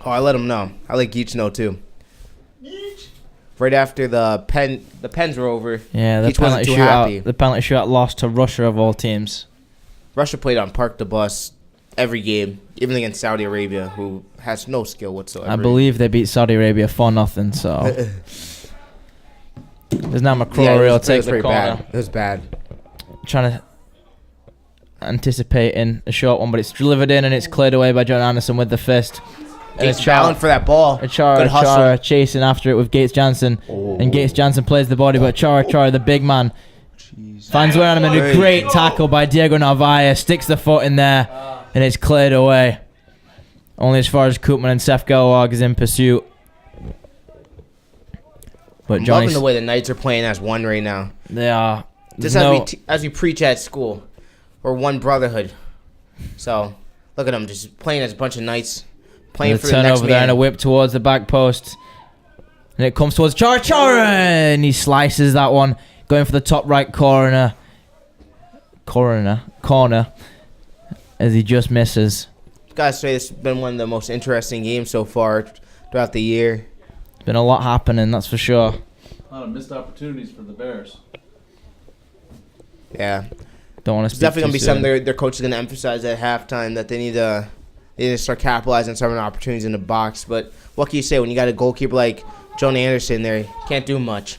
Oh, I let him know. I let Geach know too. Right after the pens were over, Yeah, the Geach wasn't penalty too happy. shootout. The penalty shootout lost to Russia of all teams. Russia played on Park the Bus every game, even against Saudi Arabia, who has no skill whatsoever. I believe they beat Saudi Arabia 4-0. So there's now McCrory will take the pretty corner. bad. It was bad. Trying to anticipate in a short one, but it's delivered in and it's cleared away by John Anderson with the fist. And Gates battling for that ball. Chara Good hustle. Chara chasing after it with Gates Jansen. Oh. And Gates Jansen plays the body, but Chara, the big man, finds way on him, and a great tackle by Diego Narvaez. Sticks the foot in there, and it's cleared away. Only as far as Koopman and Seth Gelwag is in pursuit. But I'm Johnny, loving the way the Knights are playing as one right now. they are. Just as we preach at school, we're one brotherhood. So look at them, just playing as a bunch of Knights, playing for the next turnover there and a man. whip towards the back post. And it comes towards Chara, and he slices that one, going for the top right corner, as he just misses. Gotta say, this has been one of the most interesting games so far throughout the year. Been a lot happening, that's for sure. A lot of missed opportunities for the Bears. Yeah, Don't want to it's speak definitely gonna too be soon. something their coach is gonna emphasize at halftime, that they need to start capitalizing on some of the opportunities in the box. But what can you say when you got a goalkeeper like Jonah Anderson there? You can't do much.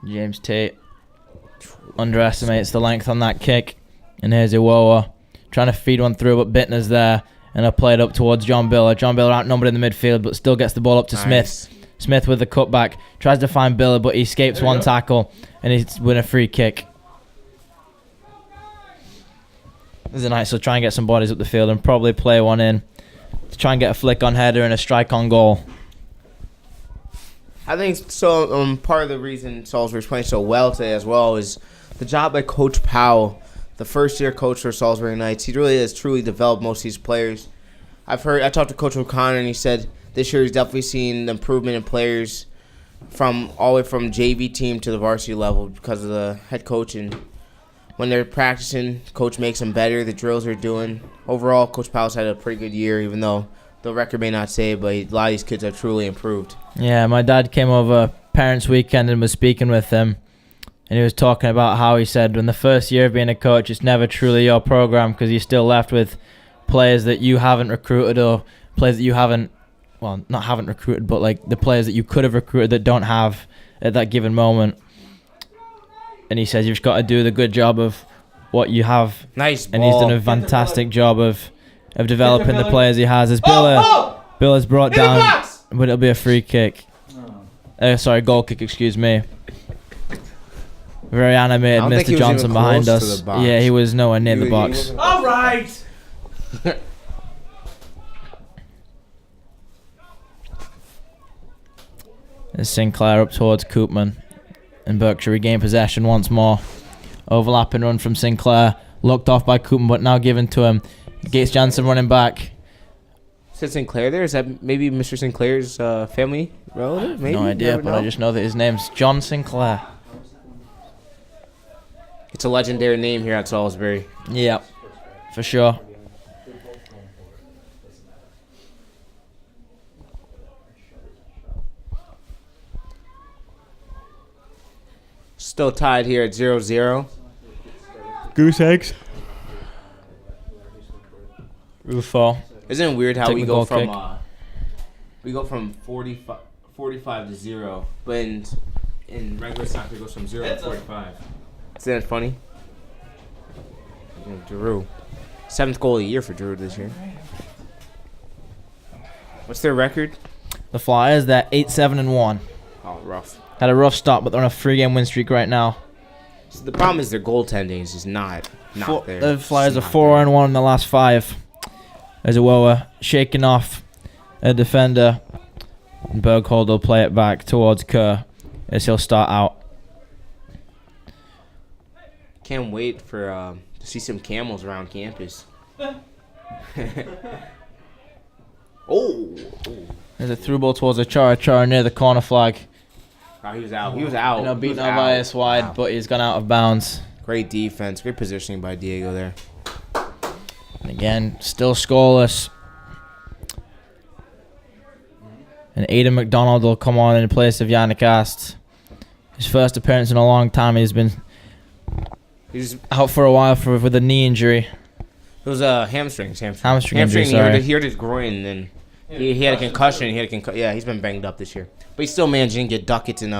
James Tate underestimates the length on that kick. And here's Iwoa trying to feed one through, but Bittner's there. And I played up towards John Biller. John Biller outnumbered in the midfield, but still gets the ball up to Nice. Smith. Smith with the cutback. Tries to find Biller, but he escapes one tackle. And he's with a free kick. This is a nice, so try and get some bodies up the field and probably play one in to try and get a flick on header and a strike on goal. I think so. Part of the reason Salisbury's playing so well today as well is the job by Coach Powell, the first-year coach for Salisbury Knights. He really has truly developed most of these players. I talked to Coach O'Connor, and he said this year he's definitely seen improvement in players from all the way from JV team to the varsity level because of the head coach. And when they're practicing, coach makes them better. The drills they're doing. Overall, Coach Powell's had a pretty good year, even though the record may not say it, but a lot of these kids have truly improved. Yeah, my dad came over Parents' Weekend and was speaking with him. And he was talking about how he said, in the first year of being a coach, it's never truly your program because you're still left with players that you haven't recruited or players that you haven't, well, not haven't recruited, but like the players that you could have recruited that don't have at that given moment. And he says you've just got to do the good job of what you have. Nice ball. And he's done a fantastic job of developing the players he has. As Biller's brought down, but it'll be a free kick. Goal kick, excuse me. Very animated, I don't think he Mr. was Johnson even behind close to us. the box. Yeah, he was nowhere near the box. All right. As Sinclair up towards Koopman. And Berkshire regain possession once more. Overlapping run from Sinclair. Looked off by Koopman, but now given to him. Gates Jansen running back. Is Sinclair there? Is that maybe Mr. Sinclair's family relative? Maybe? No idea, Never but know. I just know that his name's John Sinclair. It's a legendary name here at Salisbury. Yeah, for sure. Still tied here at 0-0. Goose eggs. Fall. Isn't it weird how we go Technical from 45 to 0, but in regular soccer it goes from 0 to 45. Isn't that funny? Drew. 7th goal of the year for Drew this year. What's their record? The Flyers, they're 8-7-1. Oh, rough. Had a rough start, but they're on a 3-game win streak right now. So the problem is their goaltending is just not there. The Flyers are It's not 4-1 in the last 5. There's a Woa shaking off a defender. And Berghold will play it back towards Kerr as he'll start out. Can't wait for to see some camels around campus. Oh. There's a through ball towards Chara near the corner flag. Oh, he was out. He was out. You know, He beaten was out by us wide, Wow. but he's gone out of bounds. Great defense. Great positioning by Diego there. And again, still scoreless. And Aiden McDonald will come on in place of Yannick Ast. His first appearance in a long time. He's been He's out for a while with a knee injury. It was hamstring injury. He He hurt his groin, and then he had a concussion. Yeah, he's been banged up this year, but he's still managing to get ducats in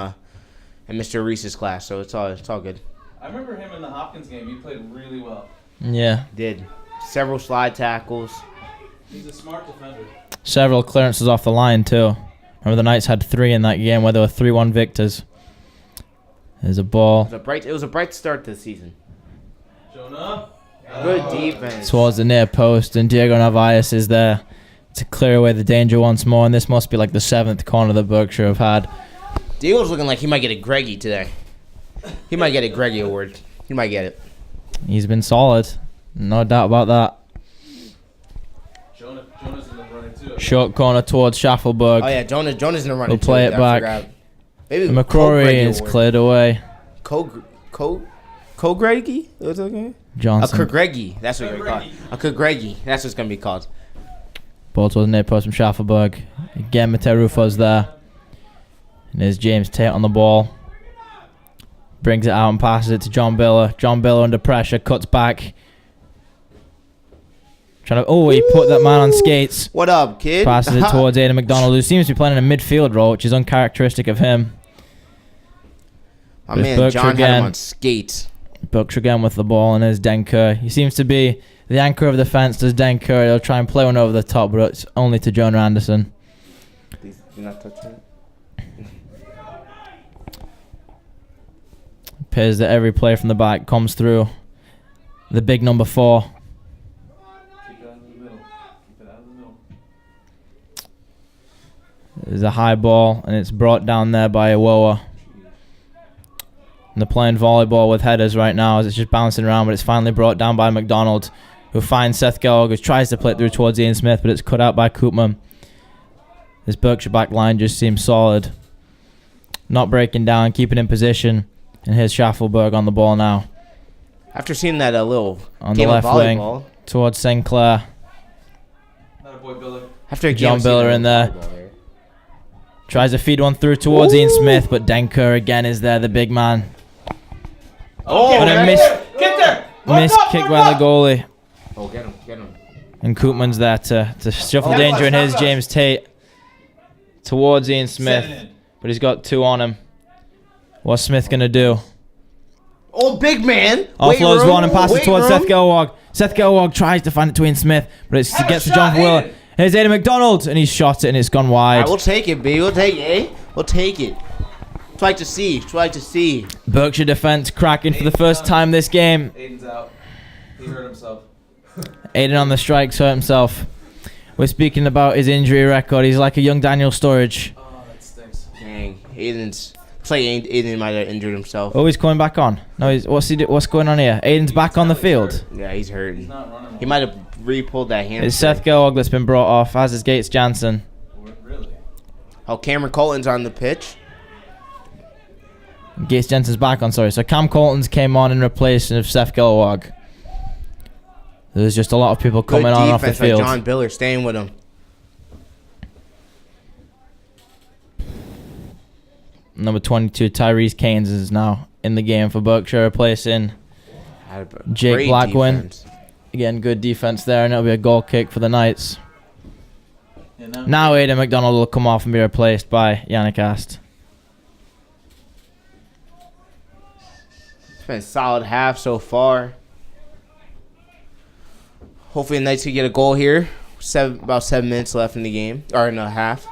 Mr. Reese's class, so it's all good. I remember him in the Hopkins game. He played really well. Yeah. Did several slide tackles. He's a smart defender. Several clearances off the line, too. Remember the Knights had 3 in that game where they were 3-1 victors. There's a ball It was a bright start to the season. Jonah. Good defense. towards the near post, and Diego Narvaez is there to clear away the danger once more. And this must be like the 7th corner that Berkshire have had. Diego's looking like he might get a Greggy today. He might get a Greggy award. He might get it. He's been solid. No doubt about that. Jonah's in the running too. Short corner towards Schaffelberg. Oh yeah, Jonah's in the running. We'll play too. it I back. forgot. Maybe McCrory is cleared away. Greggy? What's that name? Johnson. A Greggy. That's what you're called. A Greggy. That's what it's gonna be called. Ball towards the near post from Schaffelberg. Again, Mateo Rufo's there. And there's James Tate on the ball. Brings it out and passes it to John Biller. John Biller under pressure, cuts back. He put that man on skates. What up, kid? Passes it towards Aidan McDonald, who seems to be playing in a midfield role, which is uncharacteristic of him. My With man Berkshire John had again. him on skates. Berkshire again with the ball, and there's Denker. He seems to be the anchor of the fence. Does Denker? He'll try and play one over the top, but it's only to Jonah Anderson. Please do not touch it. Appears that every play from the back comes through the big number 4. Keep it out of the middle. Keep it out of the middle. There's a high ball, and it's brought down there by Iwoa. And they're playing volleyball with headers right now as it's just bouncing around, but it's finally brought down by McDonald, who finds Seth Gallagher, who tries to play it through towards Ian Smith, but it's cut out by Koopman. This Berkshire back line just seems solid. Not breaking down, keeping in position. And here's Schaffelberg on the ball now. After seeing that little On game the left of volleyball, wing towards St. Clair. Not a boy, Biller. after a John game of seeing Biller that in there. volleyball here. Tries to feed one through towards Ian Smith, but Denker again is there, the big man. And a missed kick by the goalie. Oh, get him. And Koopman's there to shuffle danger, and here's James Tate towards Ian Smith. But he's got 2 on him. What's Smith going to do? Oh, big man. Offloads one and passes towards Seth Gelwog. Seth Gelwog tries to find it to Ian Smith, but it gets to John Wheeler. Here's Aidan McDonald, and he's shot it, and it's gone wide. We'll take it, B. We'll take it, eh? We'll take it. Try to see. Berkshire defense cracking for the first time this game. Aiden's out. He hurt himself. Aiden on the strikes hurt himself. We're speaking about his injury record. He's like a young Daniel Sturridge. Oh, that stinks. Dang, looks like Aiden might have injured himself. Oh, he's coming back on. No, what's going on here? Aiden's back on the field. Yeah, he's hurting. He's not running. He might have re-pulled that hamstring. It's Seth Gelwog that's been brought off, as is Gates Jansen. Really? Oh, Cameron Colton's on the pitch. Gates Jansen's back on, sorry. So Cam Colton's came on in replacement of Seth Gelwog. There's just a lot of people coming Good on off the defense by field. John Biller staying with him. Number 22, Tyrese Keynes, is now in the game for Berkshire, replacing Had a Jake great Blackwin. defense. Again, good defense there, and it'll be a goal kick for the Knights. Now Aidan McDonald will come off and be replaced by Yannick Ast. It's been a solid half so far. Hopefully the Knights can get a goal here. About 7 minutes left in the game, or in the half.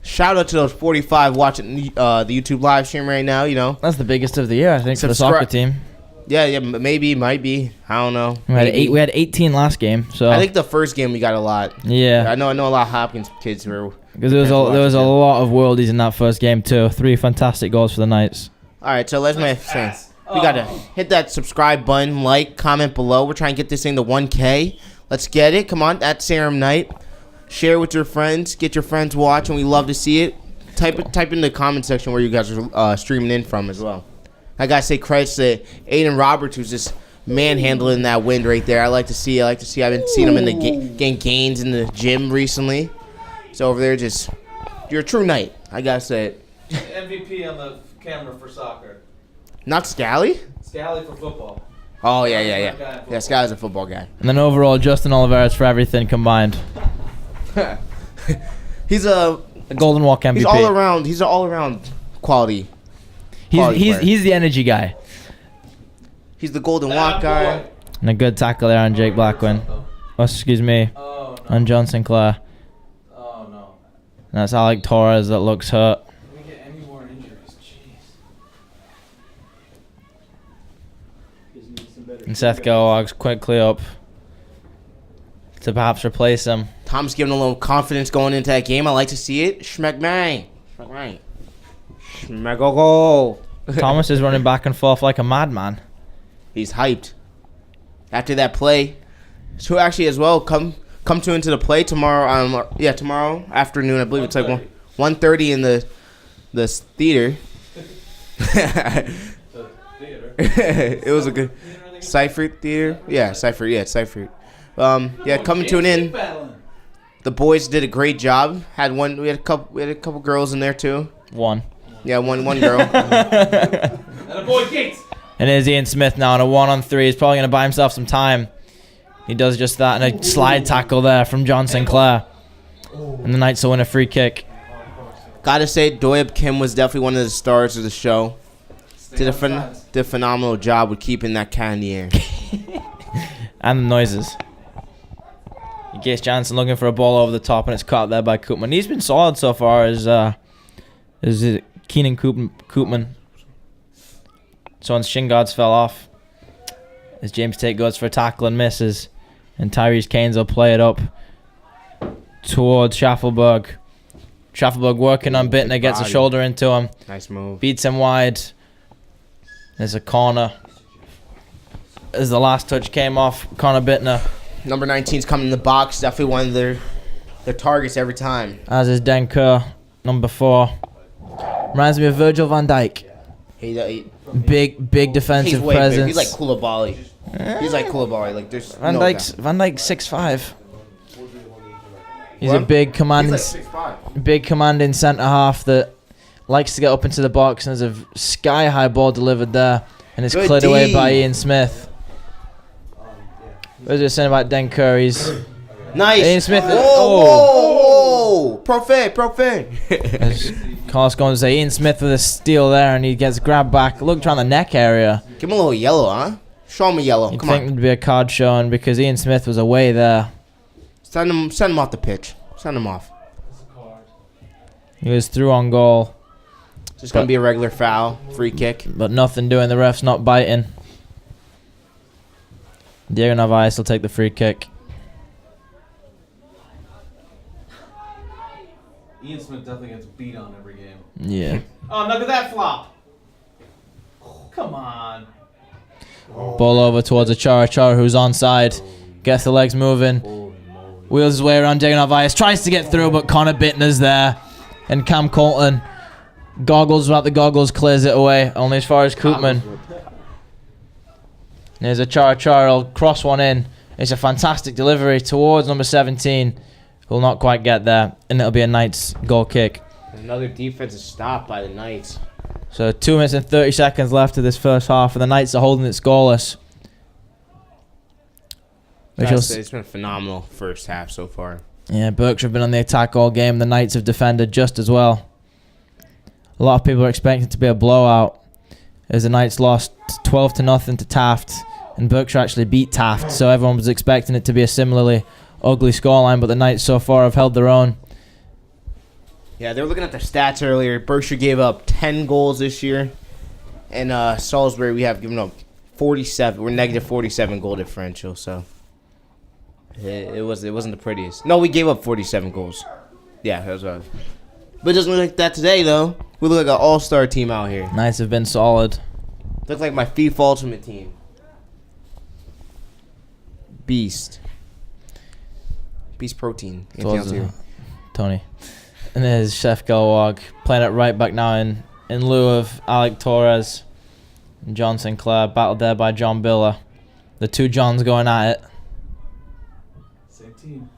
Shout out to those 45 watching the YouTube live stream right now. You know, That's the biggest of the year, I think, for the soccer team. yeah, maybe, might be. I don't know. We had Maybe. we had 18 last game, so I think the first game we got a lot. yeah, I know a lot of Hopkins kids were. because there was a lot of worldies in that first game too. 3 fantastic goals for the Knights. All right, so let's make sense. We gotta hit that subscribe button, like, comment below. We're trying to get this thing to 1K. Let's get it. Come on, at Serum Night. Share with your friends. Get your friends watching. We love to see it. Type in the comment section where you guys are streaming in from as well. I gotta say credits to Aiden Roberts, who's just manhandling that wind right there. I like to see. I've been seeing him in the getting gains in the gym recently. So over there, just you're a true Knight. I gotta say it. MVP on the camera for soccer. Not Scally? Scally for football. Oh yeah. Yeah, Scally's a football guy. And then overall, Justin Oliveras for everything combined. He's a Golden Walk MVP. He's all around. He's an all around quality. He's the energy guy. He's the Golden Walk guy. And a good tackle there on Jake Blackwin. Oh, excuse me, Oh, on John Sinclair. Oh, no. And that's Alec Torres that looks hurt. Can we get any more injuries? Jeez. And Seth Gallagher's quickly up to perhaps replace him. Tom's giving a little confidence going into that game. I like to see it. Schmeck bang. Schmeck bang. Schmeck go. Thomas is running back and forth like a madman. He's hyped. After that play. So actually as well, come into the play tomorrow. Tomorrow afternoon. I believe it's like 1:30 in the theater. The theater. It was a good Seifert Theater. Yeah, Seifert. Yeah, it's Seifert. Come and tune in. The boys did a great job. We had a couple girls in there too. One. Yeah, one girl. And a boy Gates. And there's Ian Smith now on a 1-on-3. He's probably going to buy himself some time. He does just that. And a slide tackle there from John Sinclair. And the Knights will win a free kick. Gotta say, Doyeb Kim was definitely one of the stars of the show. Did a phenomenal job with keeping that cat in the air. And the noises. Gates Jansen looking for a ball over the top, and it's caught there by Koopman. He's been solid so far as Keenan Koopman. So once shin guards fell off, as James Tate goes for a tackle and misses, and Tyrese Keynes will play it up towards Schaffelberg. Schaffelberg working on Bittner, gets a shoulder into him. Nice move. Beats him wide. There's a corner. As the last touch came off, Connor Bittner. Number 19's coming in the box. Definitely one of their targets every time. As is Denker, number 4. Reminds me of Virgil van Dijk. Big defensive he's way presence. big. He's like Koulibaly. He's like Koulibaly. Like there's Van no Dijk's doubt. Van Dijk's 6'5". He's What? a big commanding, He's like 6'5". big commanding centre half that likes to get up into the box, and there's a sky high ball delivered there, and it's Good cleared away D. by Ian Smith. What was it saying about Denker? He's Nice. Ian Smith. Whoa. Profane. As Carlos going to say, Ian Smith with a steal there, and he gets grabbed back. Looked around the neck area. Give him a little yellow, huh? Show him a yellow. You'd Come think on. there'd be a card shown because Ian Smith was away there. Send him off the pitch. Send him off. He was through on goal, It's just gonna be a regular foul, free kick. but nothing doing. The ref's not biting. Diego Narvaez will take the free kick. Ian Smith definitely gets beat on every game. Yeah. Oh, look at that flop. Come on. Ball over towards Achara, who's onside. Gets the legs moving. Wheels his way around Diego Narvaez. Tries to get through, but Connor Bittner's there. And Cam Colton. Goggles without the goggles, clears it away. Only as far as Koopman. There's a Chara will cross one in. It's a fantastic delivery towards number 17. Will not quite get there, and it'll be a Knights goal kick. Another defensive stop by the Knights. So 2 minutes and 30 seconds left of this first half, and the Knights are holding it scoreless. It's been a phenomenal first half so far. Yeah, Berkshire have been on the attack all game. The Knights have defended just as well. A lot of people are expecting it to be a blowout, as the Knights lost 12-0 to Taft, and Berkshire actually beat Taft, so everyone was expecting it to be a similarly ugly scoreline, but the Knights so far have held their own. Yeah, they were looking at their stats earlier. Berkshire gave up 10 goals this year, and Salisbury we have given up 47. We're negative 47 goal differential, so it wasn't the prettiest. No, we gave up 47 goals. Yeah, that was right. But it doesn't look like that today, though. We look like an all-star team out here. Knights have been solid. Look like my FIFA Ultimate team. Beast protein. Anything else here? Tony. And there's Chef Gelwag playing it right back now in lieu of Alec Torres and John Sinclair, battled there by John Biller. The two Johns going at it. Same team.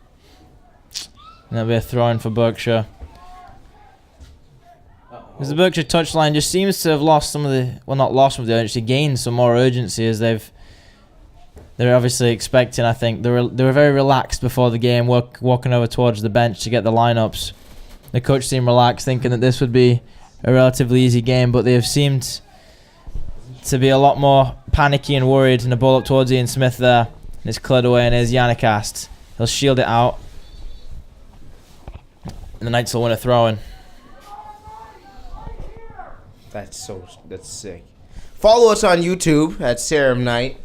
And there'll be a throw-in for Berkshire. Because the Berkshire touchline just seems to have lost some of the... Well, not lost some of the urgency, gained some more urgency as they're obviously expecting, I think. They were very relaxed before the game, walking over towards the bench to get the lineups. The coach seemed relaxed, thinking that this would be a relatively easy game, but they have seemed to be a lot more panicky and worried. And the ball up towards Ian Smith there. And it's cleared away, and there's Yannicast. He'll shield it out. And the Knights will win a throw-in. That's sick. Follow us on YouTube at Serum Knight.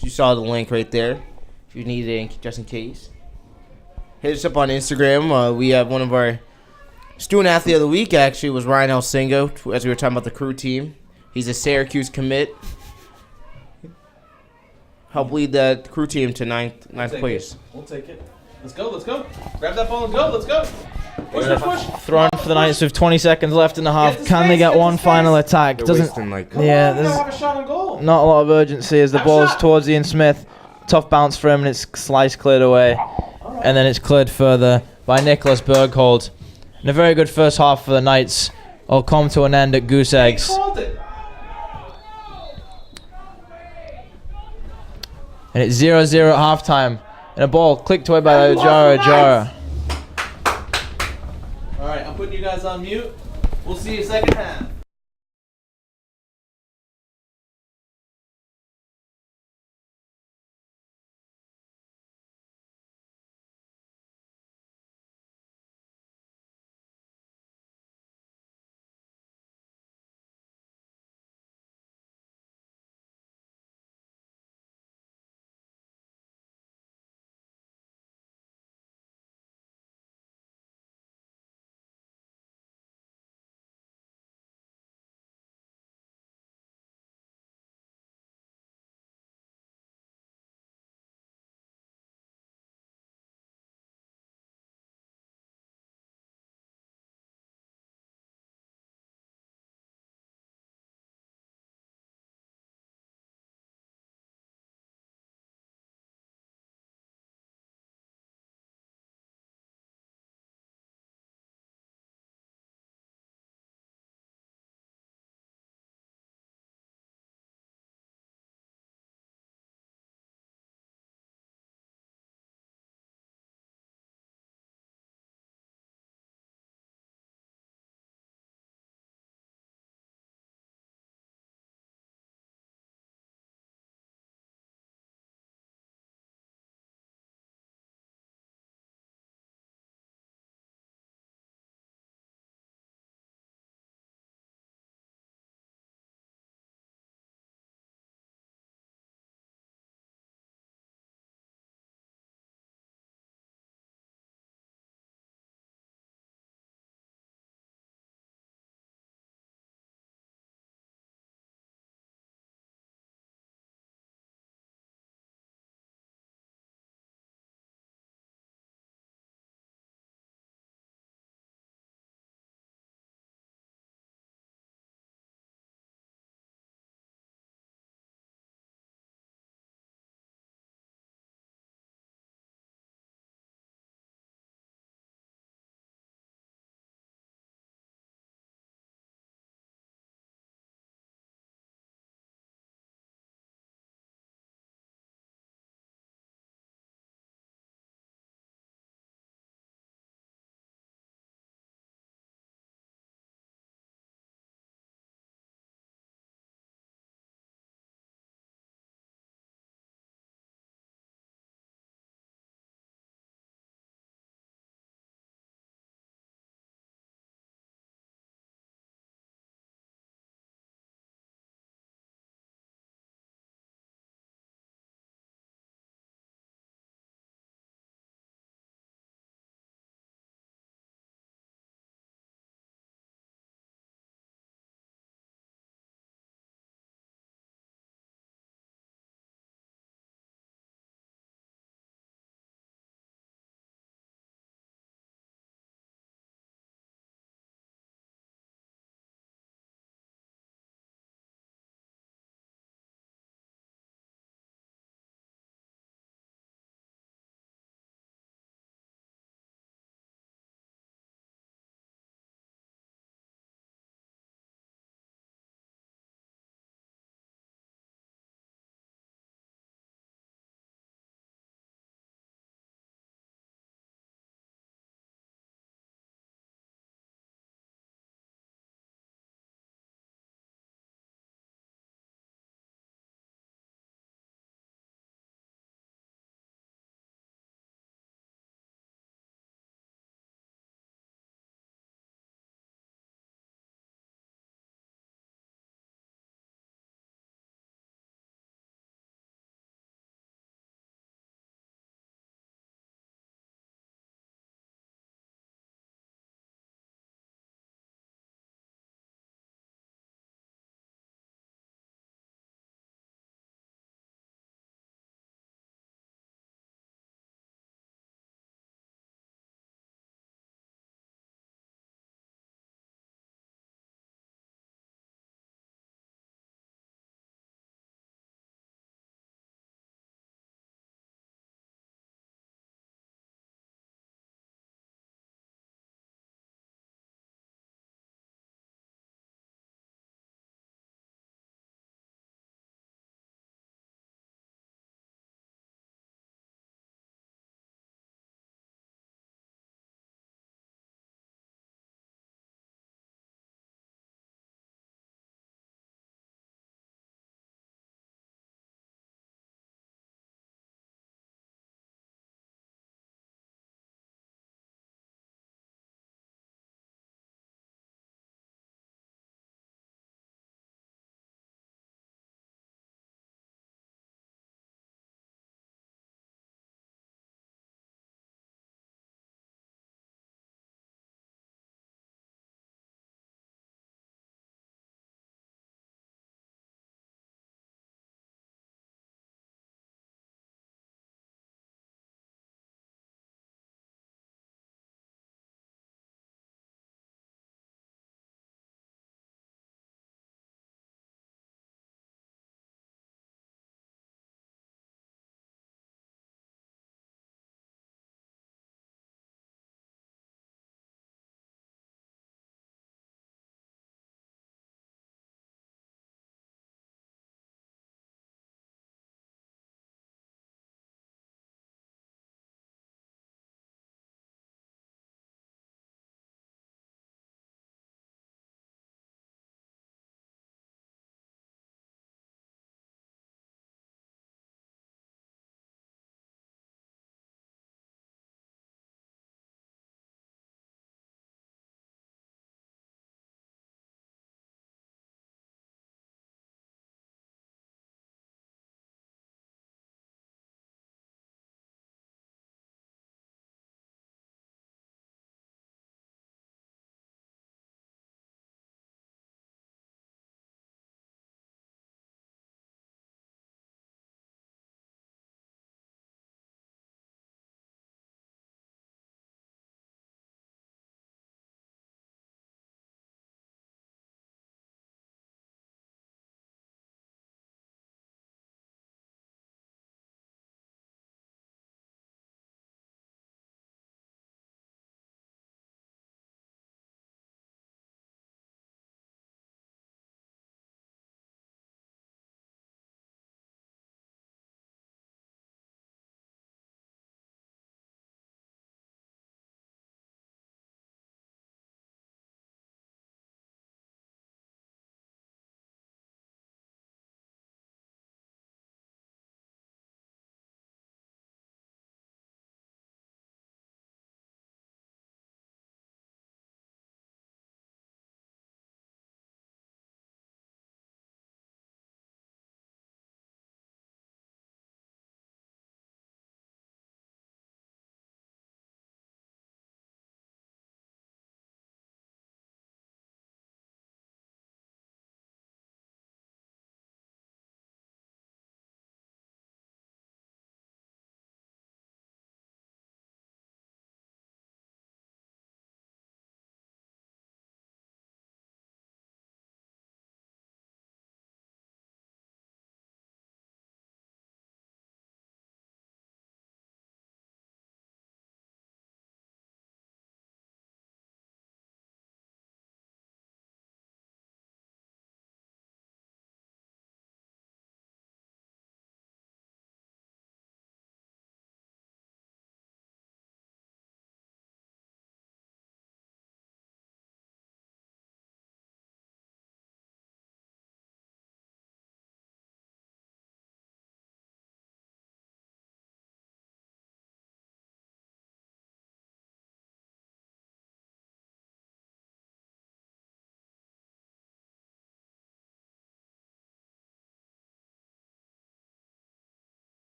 You saw the link right there. If you need it, just in case. Hit us up on Instagram. We have one of our student athlete of the week. Actually, was Ryan Elsingo, as we were talking about the crew team. He's a Syracuse commit. Help lead the crew team to ninth place. We'll take it. Let's go. Grab that ball and go. Let's go. Push. Thrown for the Knights with 20 seconds left in the half. Get the Can they space, get get the one space. final attack? They're Doesn't. wasting, like, Yeah, Come on, we there's gotta have a shot on goal. not a lot of urgency as the Have a ball's shot. towards Ian Smith. Tough bounce for him, and it's sliced cleared away. And then it's cleared further by Nicholas Berghold. And a very good first half for the Knights. Will come to an end at Goose Eggs. He called it. And it's 0-0 at halftime. And a ball clicked away by Jara. All right, I'm putting you guys on mute. We'll see you second half.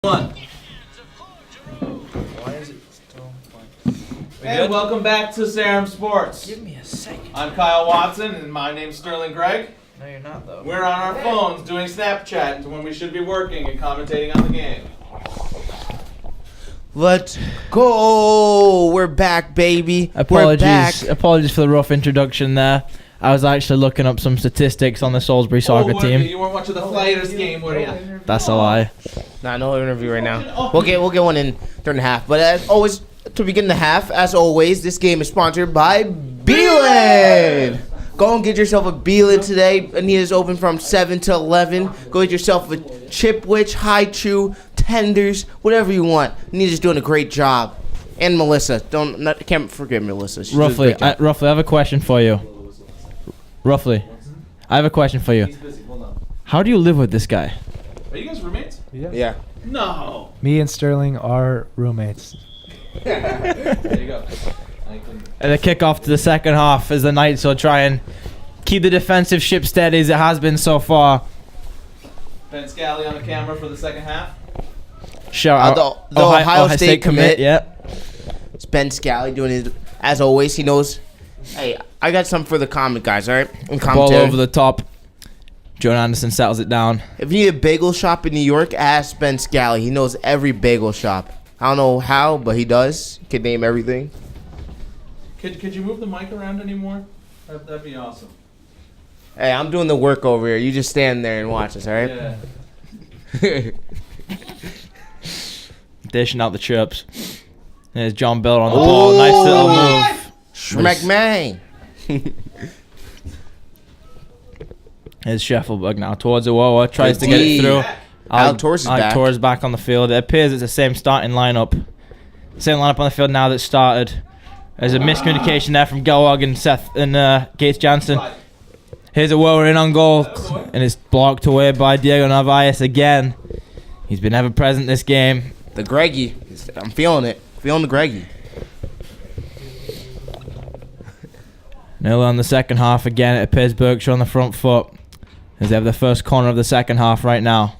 One. Why is it still fine? Hey, welcome back to Sarum Sports. Give me a second. I'm Kyle Watson, and my name's Sterling Gregg. No, you're not though. We're on our phones doing Snapchat when we should be working and commentating on the game. Let's go. We're back, baby. We're back. Apologies for the rough introduction there. I was actually looking up some statistics on the Salisbury soccer team. You weren't watching the Flyers game, were you? That's a lie. Nah, no interview right now. We'll get one in during the half. But as always, to begin the half, as always, this game is sponsored by Beeline. Go and get yourself a Beeline today. Anita's open from 7 to 11. Go get yourself a Chipwich, High Chew, tenders, whatever you want. Anita's doing a great job. And Melissa. Can't forget Melissa. She does a great job. Roughly, I have a question for you. I have a question for you. He's busy. Hold on. How do you live with this guy? Are you guys roommates? Yeah. No. Me and Sterling are roommates. There you go. And the kickoff to the second half as the Knights will try and keep the defensive ship steady as it has been so far. Ben Scally on the camera for the second half. Shout out the Ohio State commit. Yep. It's Ben Scally doing his, as always, he knows. Hey, I got something for the comment guys, all right? And Ball commentary. over the top. Joan Anderson settles it down. If you need a bagel shop in New York, ask Ben Scally. He knows every bagel shop. I don't know how, but he does. He can name everything. Could you move the mic around anymore? That'd be awesome. Hey, I'm doing the work over here. You just stand there and watch us, all right? Yeah. Dishing out the chips. There's John Bell on the ball. Nice little move. Schmack man. Here's Scheffelberg now towards Iwoa. Tries to get it through. Alec Torres is back. Torres back on the field. It appears it's the same starting lineup. Same lineup on the field now that started. There's a miscommunication there from Gelwag and Seth and Gates Jansen. Here's Iwoa in on goal. And it's blocked away by Diego Narvaez again. He's been ever present this game. The Greggy. I'm feeling it. Feeling the Greggy. 0 on the second half again. It appears Berkshire on the front foot as they have the first corner of the second half right now.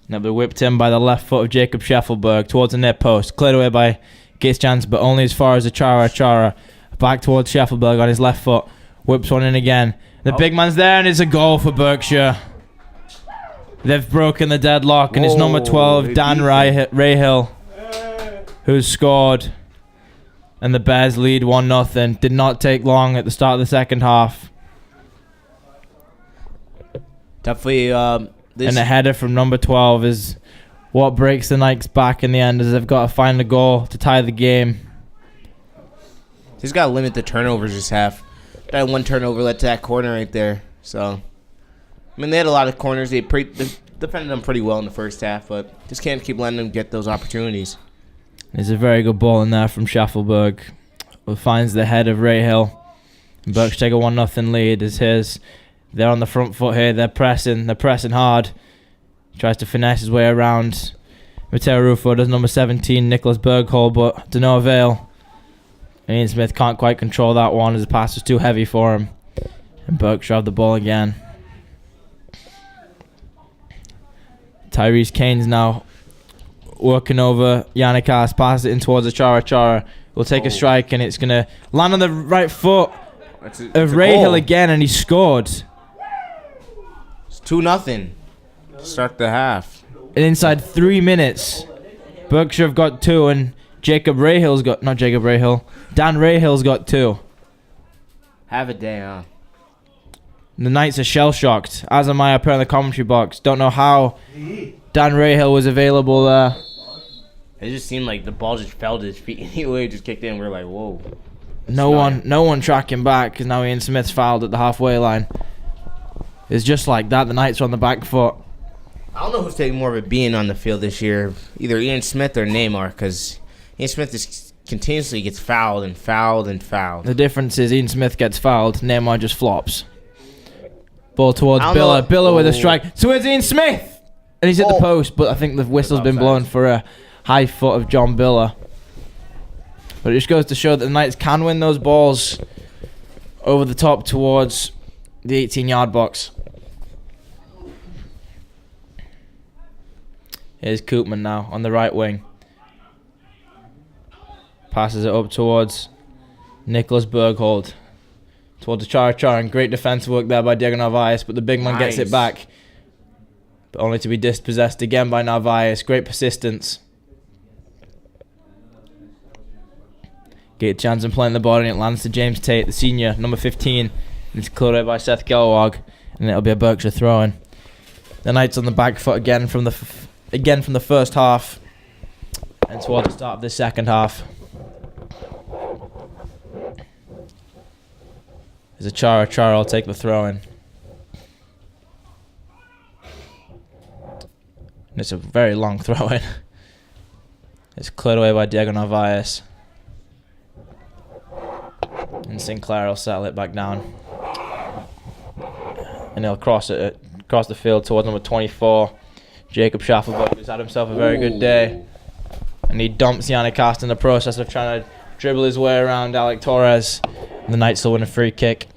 Now they're whipped in by the left foot of Jacob Scheffelberg towards the near post. Cleared away by Gates Jansen, but only as far as Achara. Back towards Scheffelberg on his left foot. Whips one in again. The big man's there, and it's a goal for Berkshire. They've broken the deadlock, and it's number 12, Dan Rahill, who's scored. And the Bears lead 1-0. Did not take long at the start of the second half. Definitely. And a header from number 12 is what breaks the Knights back in the end, as they've got to find a goal to tie the game. He's got to limit the turnovers this half. That one turnover led to that corner right there. So, I mean, they had a lot of corners. They defended them pretty well in the first half, but just can't keep letting them get those opportunities. There's a very good ball in there from Scheffelberg, who finds the head of Rahill. Berkshire take a 1-0 lead as his. They're on the front foot here. They're pressing hard. Tries to finesse his way around Mateo Rufo. Does number 17, Nicholas Berghol, but to no avail. And Ian Smith can't quite control that one as the pass was too heavy for him. And Berkshire have the ball again. Tyrese Kane's now working over Yannickas, passes it in towards Achara. Will take a strike, and it's going to land on the right foot of Rahill again, and he scored. It's 2-0 to start the half. And inside 3 minutes, Berkshire have got 2, and Dan Rahill's got 2. Have a day, huh? The Knights are shell-shocked, as am I up here in the commentary box. Don't know how Dan Rahill was available there. It just seemed like the ball just fell to his feet anyway. It just kicked in. We were like, whoa. No one tracking back, because now Ian Smith's fouled at the halfway line. It's just like that. The Knights are on the back foot. I don't know who's taking more of a being on the field this year. Either Ian Smith or Neymar, because Ian Smith just continuously gets fouled and fouled and fouled. The difference is Ian Smith gets fouled. Neymar just flops. Ball towards Billa. Billa with a strike. So it's Ian Smith! And he's hit the post, but I think the whistle's been blown for a high foot of John Billa. But it just goes to show that the Knights can win those balls over the top towards the 18-yard box. Here's Koopman now on the right wing. Passes it up towards Nicholas Berghold. Towards Chara, and great defensive work there by Diego Narvaez, but the big man gets it back. But only to be dispossessed again by Narvaez. Great persistence. Gate Jansen playing the ball, and it lands to James Tate, the senior, number 15. It's cleared away by Seth Gelwag, and it'll be a Berkshire throw-in. The Knights on the back foot again from the first half, and towards the start of the second half. There's a Chara will take the throw-in. And it's a very long throw-in. It's cleared away by Diego Narvaez. And Sinclair will settle it back down. And he'll cross the field towards number 24, Jacob Schaffelberg, who's had himself a very good day. And he dumps Yannick Cast in the process of trying to dribble his way around Alec Torres. And the Knights will win a free kick.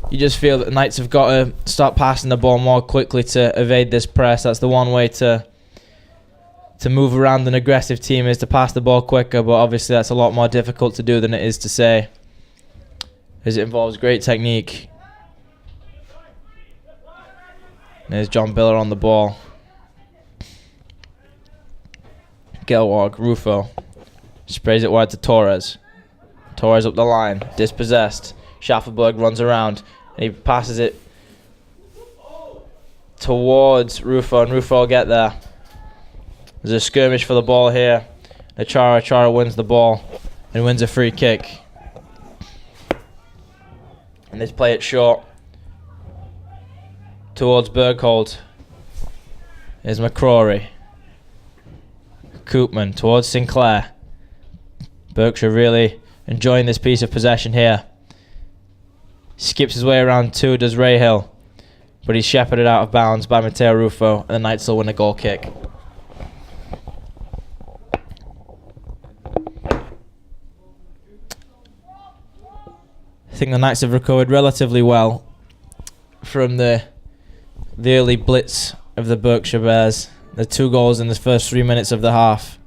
You just feel that the Knights have got to start passing the ball more quickly to evade this press. That's the one way to move around an aggressive team, is to pass the ball quicker, but obviously that's a lot more difficult to do than it is to say, as it involves great technique. There's John Biller on the ball. Gelwag, Rufo. Sprays it wide to Torres. Torres up the line, dispossessed. Schaffelberg runs around, and he passes it towards Rufo, and Rufo will get there. There's a skirmish for the ball here. Chara wins the ball and wins a free kick. And they play it short towards Berghold. Here's McCrory. Koopman towards Sinclair. Berkshire really enjoying this piece of possession here. Skips his way around two, does Rayhill. But he's shepherded out of bounds by Matteo Rufo, and the Knights will win a goal kick. I think the Knights have recovered relatively well from the early blitz of the Berkshire Bears. The 2 goals in the first 3 minutes of the half,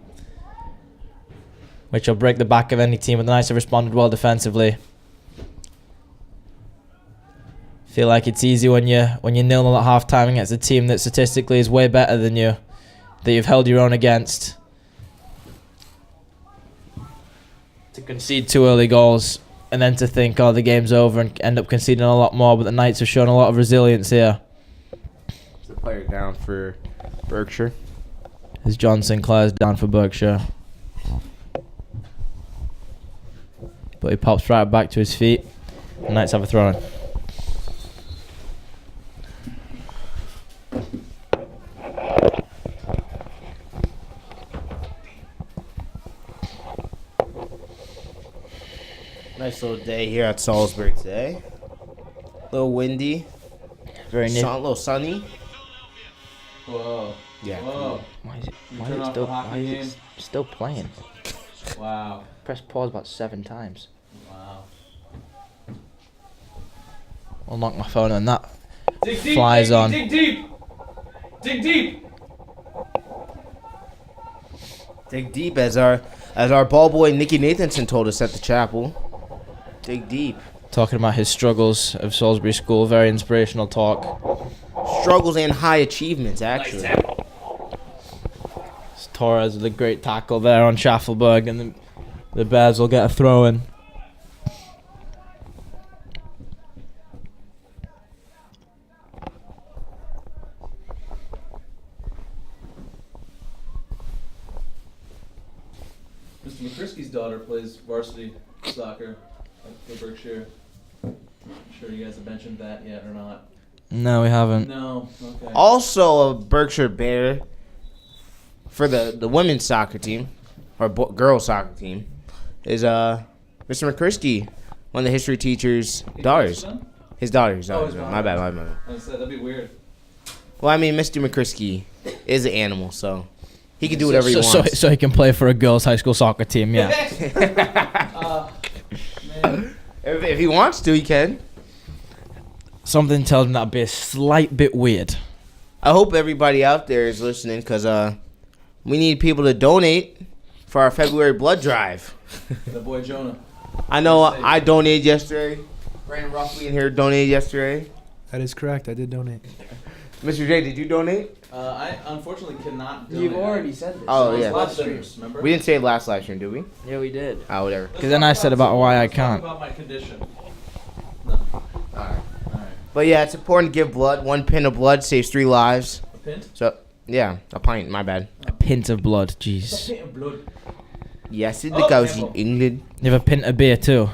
which will break the back of any team, but the Knights have responded well defensively. Feel like it's easy when you're 0-0 at half time against a team that statistically is way better than you, that you've held your own against, to concede 2 early goals and then to think, oh, the game's over, and end up conceding a lot more. But the Knights have shown a lot of resilience here. The player down for Berkshire. As John Sinclair's down for Berkshire. But he pops right back to his feet. The Knights have a throw-in. Nice little day here at Salisbury today. A little windy. Very neat. A little sunny. Whoa. Yeah. Whoa. Why is turn off the hockey game? it still playing? Wow. Press pause about 7 times. Wow. I'll knock my phone and that Dig deep. flies dig, on. Dig deep. Dig deep. Dig deep, as our ball boy Nicky Nathanson told us at the chapel. Dig deep. Talking about his struggles of Salisbury School. Very inspirational talk. Struggles and high achievements, actually. Torres with a great tackle there on Schaffelberg, and the Bears will get a throw in. Mr. McCrisky's daughter plays varsity soccer for Berkshire. I'm sure you guys have mentioned that yet or not. No, we haven't. No. Okay. Also a Berkshire Bear for the women's soccer team, or girls soccer team, is Mr. McCrisky, one of the history teacher's daughters. His daughter. My bad. I said that'd be weird. Well, I mean, Mr. McCrisky is an animal, so he can do whatever he wants. So he can play for a girls' high school soccer team, yeah. Man. If he wants to, he can. Something tells me that'd be a slight bit weird. I hope everybody out there is listening because we need people to donate for our February blood drive. The boy Jonah. I know I donated yesterday. Brandon Ruffley in here donated yesterday. That is correct. I did donate. Mr. J, did you donate? I unfortunately cannot donate. said this. Oh, yeah. Last streams, remember? We didn't say it last live stream, did we? Yeah, we did. Oh, whatever. Let's 'Cause then talk I said about why I let's talk can't. about my condition. No. Alright. Alright. But yeah, it's important to give blood. 1 pint of blood saves 3 lives. A pint? So, yeah, a pint, my bad. A pint of blood, It's a jeez. pint of blood. Yes, it's Oh, because Campbell. in England. You have a pint of beer too.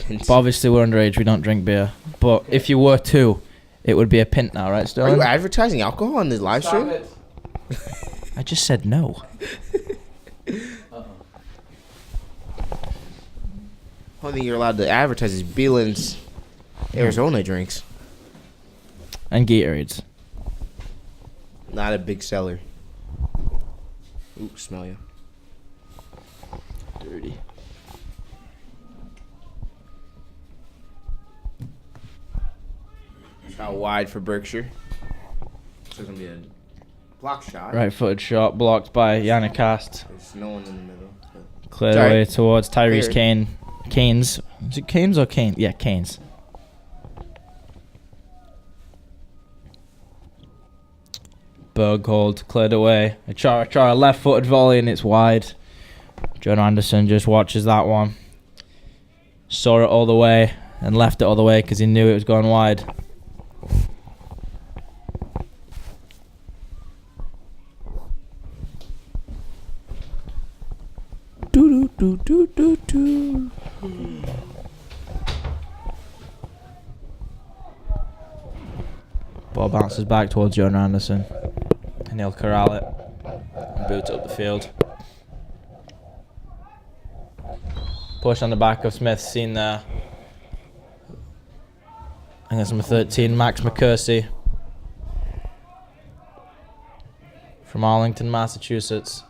But obviously we're underage, we don't drink beer. But if you were to, it would be a pint now, right, Are Sterling? you advertising alcohol on this live Stop stream? it. I just said no. Uh-oh. Only thing you're allowed to advertise is Beelin's Arizona drinks. And Gatorades. Not a big seller. Ooh, smell you. Dirty. Shot wide for Berkshire. So it's going to be a block shot. Right footed shot blocked by Yannick Cast. There's no one in the middle. Cleared Sorry. away towards Tyrese Cleared. Keynes. Is it Keynes or Kane? Yeah, Keynes. Berghold cleared away. A left footed volley and it's wide. John Anderson just watches that one. Saw it all the way and left it all the way because he knew it was going wide. Do do do do do. Ball bounces back towards John Anderson. And he'll corral it and boot it up the field. Push on the back of Smith, seen there. And that's number 13, Max McCursey. From Arlington, Massachusetts.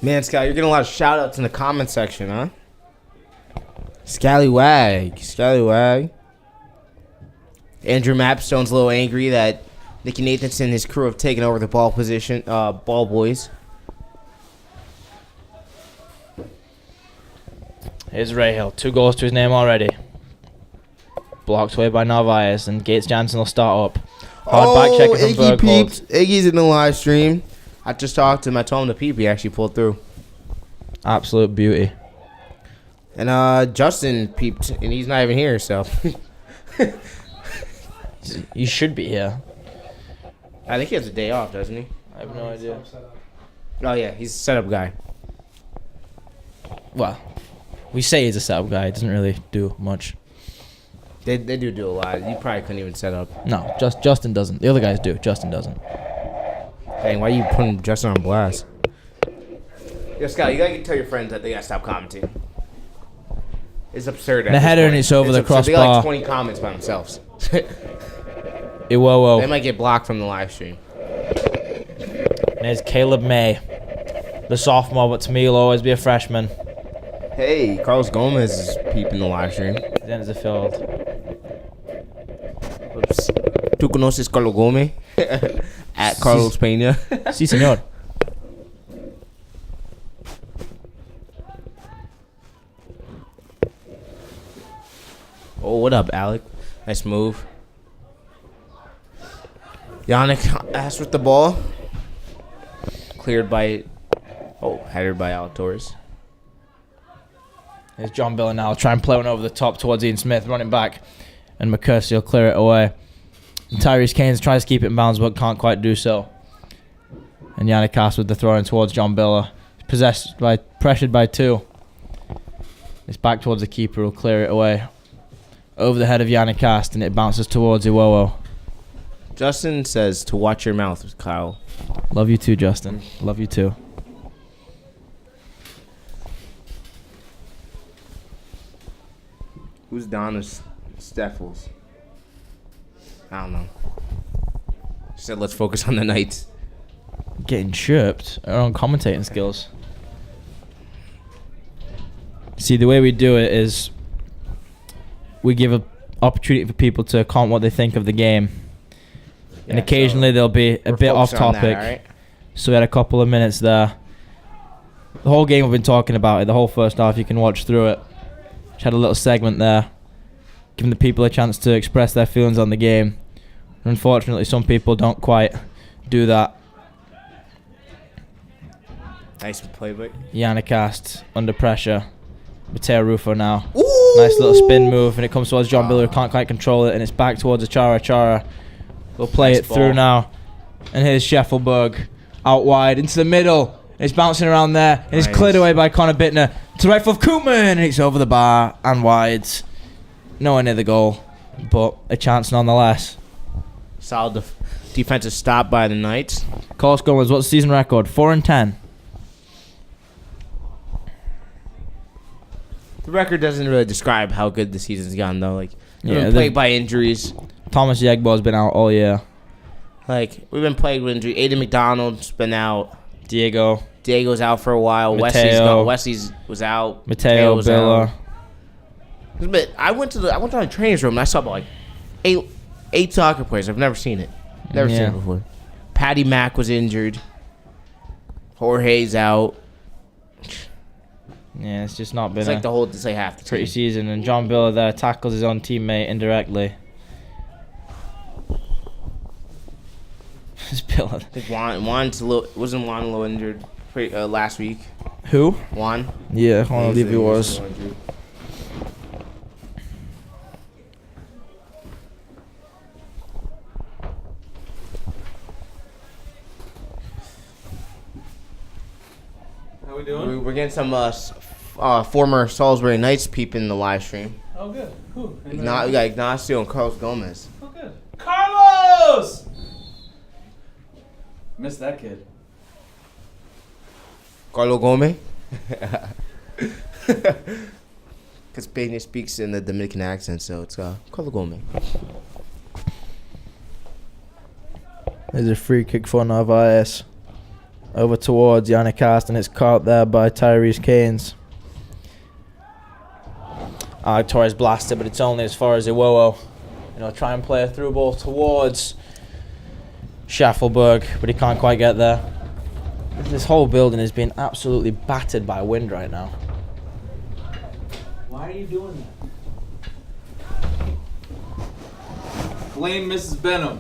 Man, Scott, you're getting a lot of shout outs in the comment section, huh? Scallywag. Scallywag. Andrew Mapstone's a little angry that Nicky Nathanson and his crew have taken over the ball position, ball boys. Here's Rahill. 2 goals to his name already. Blocked away by Narvaez, and Gates Jansen will start up. Hard back checker from Iggy Berghold. peeped. Iggy's in the live stream. I just talked to him. I told him to peep. He actually pulled through. Absolute beauty. And Justin peeped, and he's not even here, so. You should be here. I think he has a day off, doesn't he? I have no idea. Oh, yeah. He's a setup guy. Well, we say he's a setup guy. He doesn't really do much. They do a lot. You probably couldn't even set up. No, Justin doesn't. The other guys do. Justin doesn't. Dang, why are you putting Justin on blast? Yo, Scott, you gotta tell your friends that they gotta stop commenting. It's absurd. The header and it's over the absurd. They got crossbar. like 20 comments by themselves. They Iwowo. might get blocked from the live stream. And there's Caleb May. The sophomore, but to me he'll always be a freshman. Hey, Carlos Gomez is peeping the live stream. At the end of the field. Oops. ¿Tú conoces Carlos Gomez? At Carlos Peña. Si, señor. Oh, what up, Alec? Nice move. Yannick asked with the ball. Cleared by... Oh, headed by Alec Torres. Here's John Biller now. Try and play one over the top towards Ian Smith. Running back. And McCursey will clear it away. And Tyrese Keynes tries to keep it in bounds but can't quite do so. And Yannick Cast with the throw in towards John Biller. Pressured by 2. It's back towards the keeper who'll clear it away. Over the head of Yannick Cast and it bounces towards Iwowo. Justin says to watch your mouth, Kyle. Love you too, Justin. Love you too. Who's Donna Steffels? I don't know. She said, let's focus on the Knights. Getting chirped. Our own commentating skills. See, the way we do it is we give an opportunity for people to comment what they think of the game. and Yeah, occasionally they'll be a we're bit off focusing on that, topic. all right? So we had a couple of minutes there. The whole game we've been talking about it. The whole first half, you can watch through it. Just had a little segment there, giving the people a chance to express their feelings on the game. Unfortunately, some people don't quite do that. Nice play, but Yannicast under pressure. Matteo Rufo now. ooh! Nice little spin move, and it comes towards John Biller, who can't quite control it, and it's back towards Achara. Achara will play Nice it through ball. now. And here's Scheffelberg out wide into the middle. It's bouncing around there, and it's Nice. cleared away by Connor Bittner. To the right foot of Koopman, and it's over the bar and wide. Nowhere near the goal, but a chance nonetheless. Solid defensive stop by the Knights. Carlos Gomez, what's the season record? 4-10. The record doesn't really describe how good the season's gone, though. Like, we've Yeah, been plagued by injuries. Thomas Yegbo's been out all year. Like, we've been plagued with injury. Aiden McDonald's been out. Diego, Diego's out for a while. Mateo. Wesley's was out. Mateo, was Biller. out. But I went to the training room and I saw about like eight soccer players. I've never seen it. Never seen Yeah. it before. Patty Mack was injured. Jorge's out. Yeah, it's just not been It's like half the pretty team. season, and John Biller there tackles his own teammate indirectly. It's Biller. I think wasn't Juan a little injured last week? Who? Juan? Yeah, I don't believe he was. a little injured. How we doing? We're getting some former Salisbury Knights peeping the live stream. Oh, good. Who? We got Ignacio and Carlos Gomez. Oh, good. Carlos! Missed that kid. Carlo Gomez? Because Pena speaks in the Dominican accent, so it's Carlo Gomez. There's a free kick for Narvaez. Over towards Yannicast, and it's caught there by Tyrese Keynes. Torres blasted, but it's only as far as Iwowo. Try and play a through ball towards Schaffelberg, but he can't quite get there. This whole building is being absolutely battered by wind right now. Why are you doing that? Blame Mrs. Benham.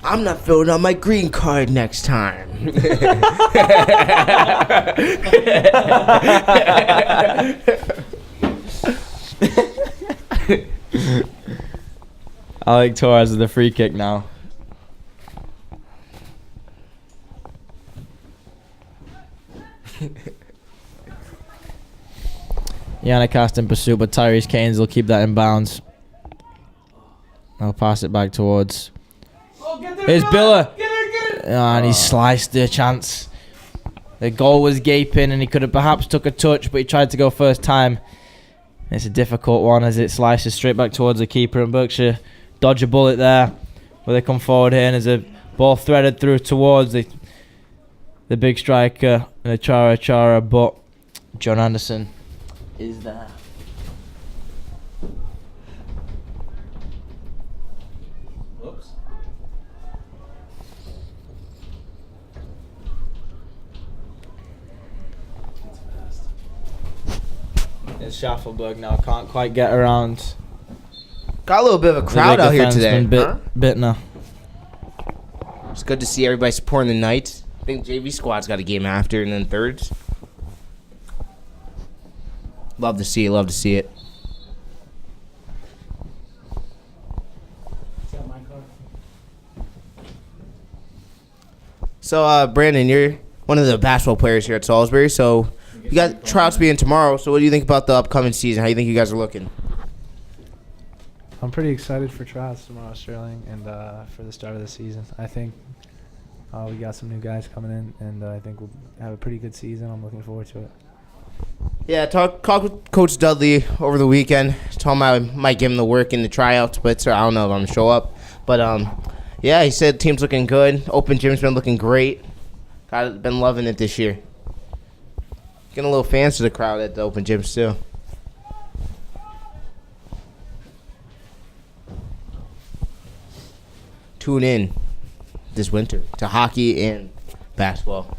I'm not filling out my green card next time. Alec Torres with the free kick now. Yannicast in pursuit, but Tyrese Keynes will keep that in bounds. I'll pass it back towards. Oh, get there, Here's Biller. Get her. And he sliced the chance. The goal was gaping, and he could have perhaps took a touch, but he tried to go first time. It's a difficult one as it slices straight back towards the keeper, and Berkshire dodge a bullet there. Where they come forward here, and there's a ball threaded through towards the big striker, Achara, but John Anderson is there. Whoops. It's fast. It's Schaffelberg now, can't quite get around. Got a little bit of a crowd The out big here today. defenseman, Huh? Bittner. It's good to see everybody supporting the Knights. I think JV squad's got a game after and then thirds. Love to see it. Love to see it. Is that my car? So, Brandon, you're one of the basketball players here at Salisbury. So, you got tryouts being tomorrow. So, what do you think about the upcoming season? How do you think you guys are looking? I'm pretty excited for tryouts tomorrow, Sterling, and for the start of the season. I think we got some new guys coming in, and I think we'll have a pretty good season. I'm looking forward to it. Yeah, talked with Coach Dudley over the weekend. Told him I might give him the work in the tryouts, but I don't know if I'm going to show up. But, yeah, he said the team's looking good. Open gym's been looking great. Been loving it this year. Getting a little fans to the crowd at the open gyms, too. tune in this winter to hockey and basketball.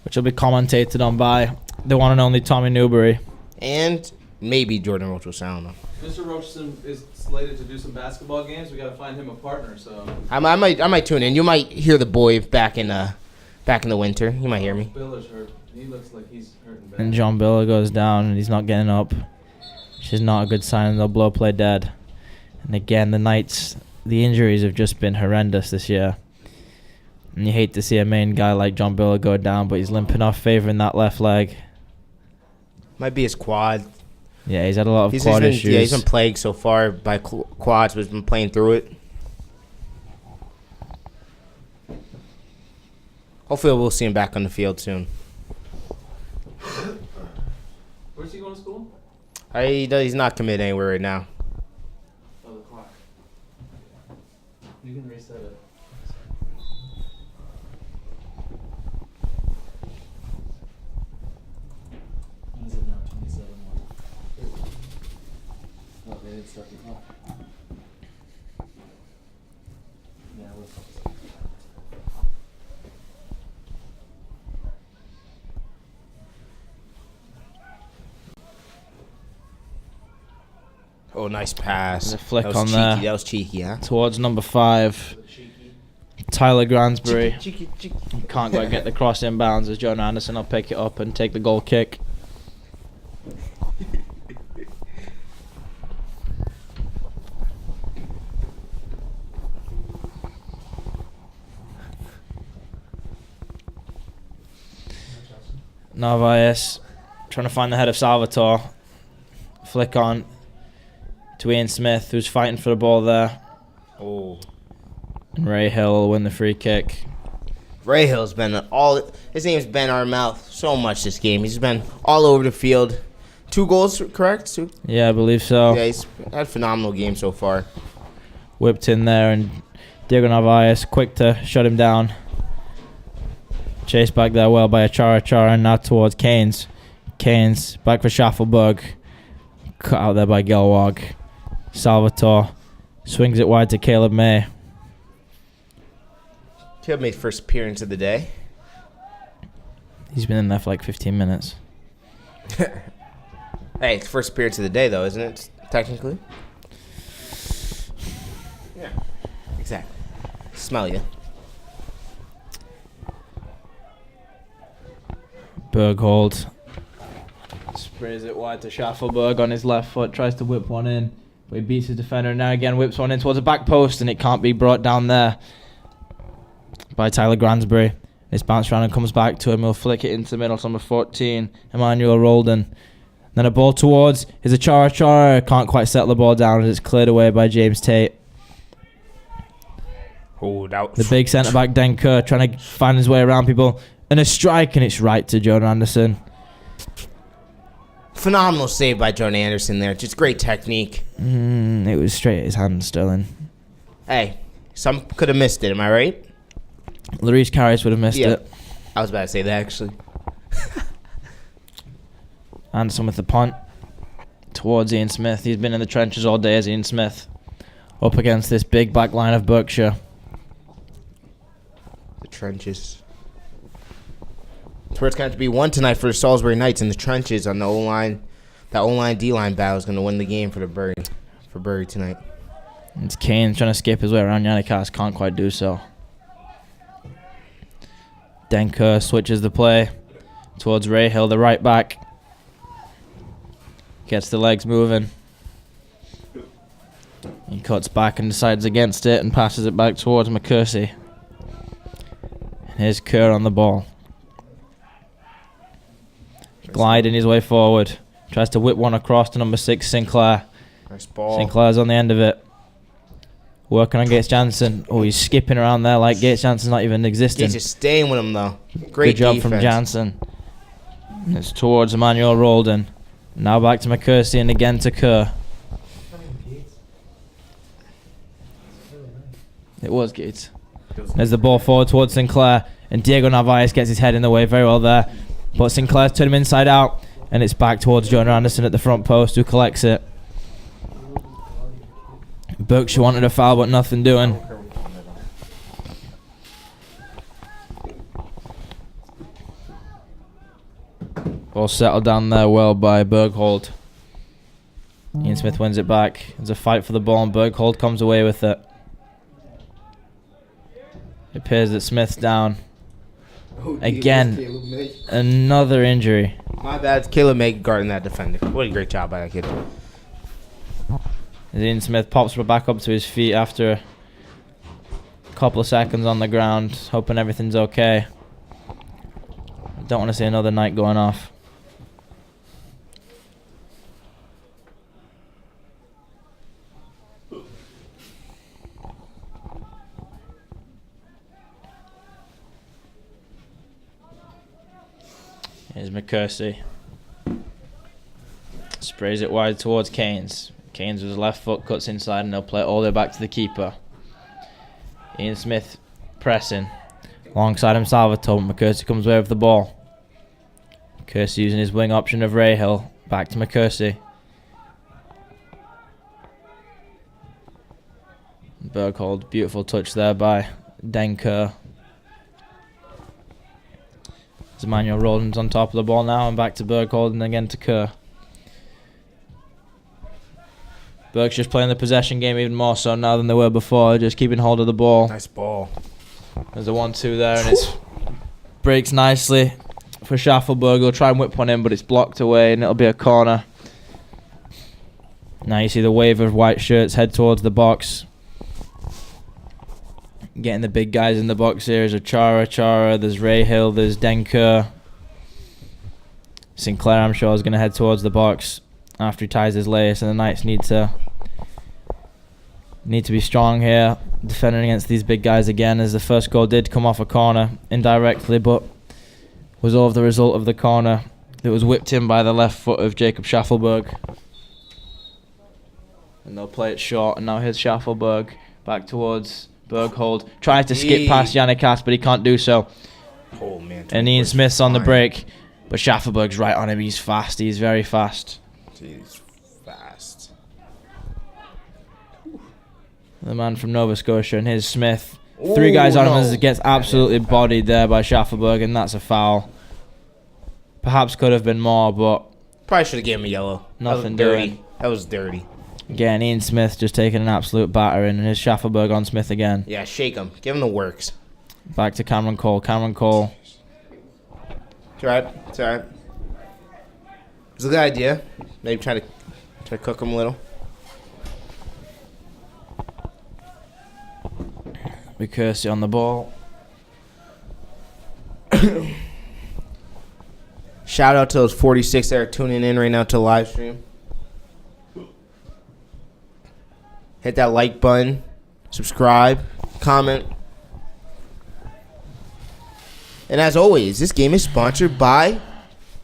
Which will be commentated on by the one and only Tommy Newberry. And maybe Jordan Roach. I don't know. Mr. Roachson is slated to do some basketball games. We got to find him a partner. So I might tune in. You might hear the boy back in the winter. You might hear me. Biller's hurt. He looks like he's hurting bad. And John Biller goes down and he's not getting up, which is not a good sign. They'll blow play dead. And again, the injuries have just been horrendous this year. And you hate to see a main guy like John Biller go down, but he's limping off, favoring that left leg. Might be his quad. Yeah, he's had a lot of quad issues. Yeah, he's been plagued so far by quads, but he's been playing through it. Hopefully we'll see him back on the field soon. Where's he going to school? He's not committed anywhere right now. Oh, the clock. You can reset it. What is it now? 27 more. Oh, they didn't start the clock. Yeah, we'll stop. Oh, nice pass. There's a flick that was on cheeky. there. That was cheeky, huh? Towards number 5, Tyler Gransbury. Cheeky. Can't quite get the cross inbounds as Jonah Anderson will pick it up and take the goal kick. Narvaez trying to find the head of Salvatore. Flick on to Ian Smith, who's fighting for the ball there. Oh. And Ray Hill will win the free kick. Ray Hill's been his name's been our mouth so much this game. He's been all over the field. 2 goals, correct? 2? Yeah, I believe so. Yeah, he's had a phenomenal game so far. Whipped in there, and Diego Narvaez quick to shut him down. Chased back there well by Achara, and now towards Keynes. Keynes back for Schaffelberg. Cut out there by Gelwag. Salvatore swings it wide to Caleb May. Caleb made first appearance of the day. He's been in there for like 15 minutes. Hey, it's first appearance of the day, though, isn't it? Technically. Yeah. Exactly. Smell you. Berghold sprays it wide to Schaffelberg on his left foot, tries to whip one in, but he beats his defender, and now again whips one in towards the back post, and it can't be brought down there by Tyler Gransbury. It's bounced around and comes back to him. He'll flick it into the middle to number 14, Emmanuel Roldan. Then a ball towards is Achara. Can't quite settle the ball down as it's cleared away by James Tate. Oh, that The big centre back Denker trying to find his way around people, and a strike, and it's right to Jonah Anderson. phenomenal save by Jonah Anderson there. Just great technique. It was straight at his hand, Sterling. Hey, some could have missed it. Am I right? Larice Carrius would have missed Yeah. it. I was about to say that actually. Anderson with the punt towards Ian Smith. He's been in the trenches all day as Ian Smith up against this big back line of Berkshire. The trenches. That's where it's going to be won tonight for the Salisbury Knights in the trenches on the O-line. That O-line D-line battle is going to win the game for Bury tonight. It's Kane trying to skip his way around Yannickas. Can't quite do so. Denker switches the play towards Ray Hill, the right back. Gets the legs moving. He cuts back and decides against it and passes it back towards McCursey. Here's Kerr on the ball. Gliding his way forward. Tries to whip one across to number 6, Sinclair. Nice ball. Sinclair's on the end of it. Working on Gates Jansen. Oh, he's skipping around there like Gates Jansen's not even existing. Gates is staying with him, though. Great Good job defense. from Jansen. It's towards Emmanuel Roldan. Now back to McCursey and again to Kerr. It was Gates. There's the ball forward towards Sinclair. And Diego Narvaez gets his head in the way very well there. But Sinclair's turned him inside out. And it's back towards Jonah Anderson at the front post, who collects it. Berkshire wanted a foul, but nothing doing. Ball settled down there well by Berghold. Ian Smith wins it back. There's a fight for the ball and Berghold comes away with it. It appears that Smith's down. Again, another injury. My bad. Caleb May guarding that defender. What a great job by that kid. As Ian Smith pops back up to his feet after a couple of seconds on the ground, hoping everything's okay. Don't want to see another night going off. Here's McCursey. Sprays it wide towards Keynes. Keynes with his left foot cuts inside and they'll play it all the way back to the keeper. Ian Smith pressing. Alongside him Salvatore. McCursey comes away with the ball. McCursey using his wing option of Rahill. Back to McCursey. Berghold, beautiful touch there by Denker. As Emmanuel Rollins on top of the ball now and back to Berghold and again to Kerr. Berkshire's playing the possession game even more so now than they were before, just keeping hold of the ball. Nice ball. There's a 1-2 there and it breaks nicely for Schaffelberg. He'll try and whip one in but it's blocked away and it'll be a corner. Now you see the wave of white shirts head towards the box. Getting the big guys in the box here is Chara, there's Rahill, there's Denker. Sinclair, I'm sure, is going to head towards the box after he ties his lace, and the Knights need to be strong here, defending against these big guys again, as the first goal did come off a corner indirectly, but was all of the result of the corner that was whipped in by the left foot of Jacob Schaffelberg. And they'll play it short, and now here's Schaffelberg back towards Berghold. Tries to skip past Yannick Ass, but he can't do so. Oh, man. And Ian Smith's on the break, but Schaffelberg's right on him. He's fast. He's very fast. He's fast. The man from Nova Scotia, and here's Smith. Three guys on him as it gets absolutely bodied there by Schaffelberg, and that's a foul. Perhaps could have been more, but Probably should have given him a yellow. Nothing That was dirty. doing. That was dirty. again, Ian Smith just taking an absolute battering, and here's Schaffelberg on Smith again. Yeah, shake him. Give him the works. Back to Cameron Cole. Cameron Cole. It's alright. It's alright. It's a good idea. Maybe try to cook him a little. McCursey on the ball. Shout out to those 46 that are tuning in right now to the live stream. Hit that like button, subscribe, comment. And as always, this game is sponsored by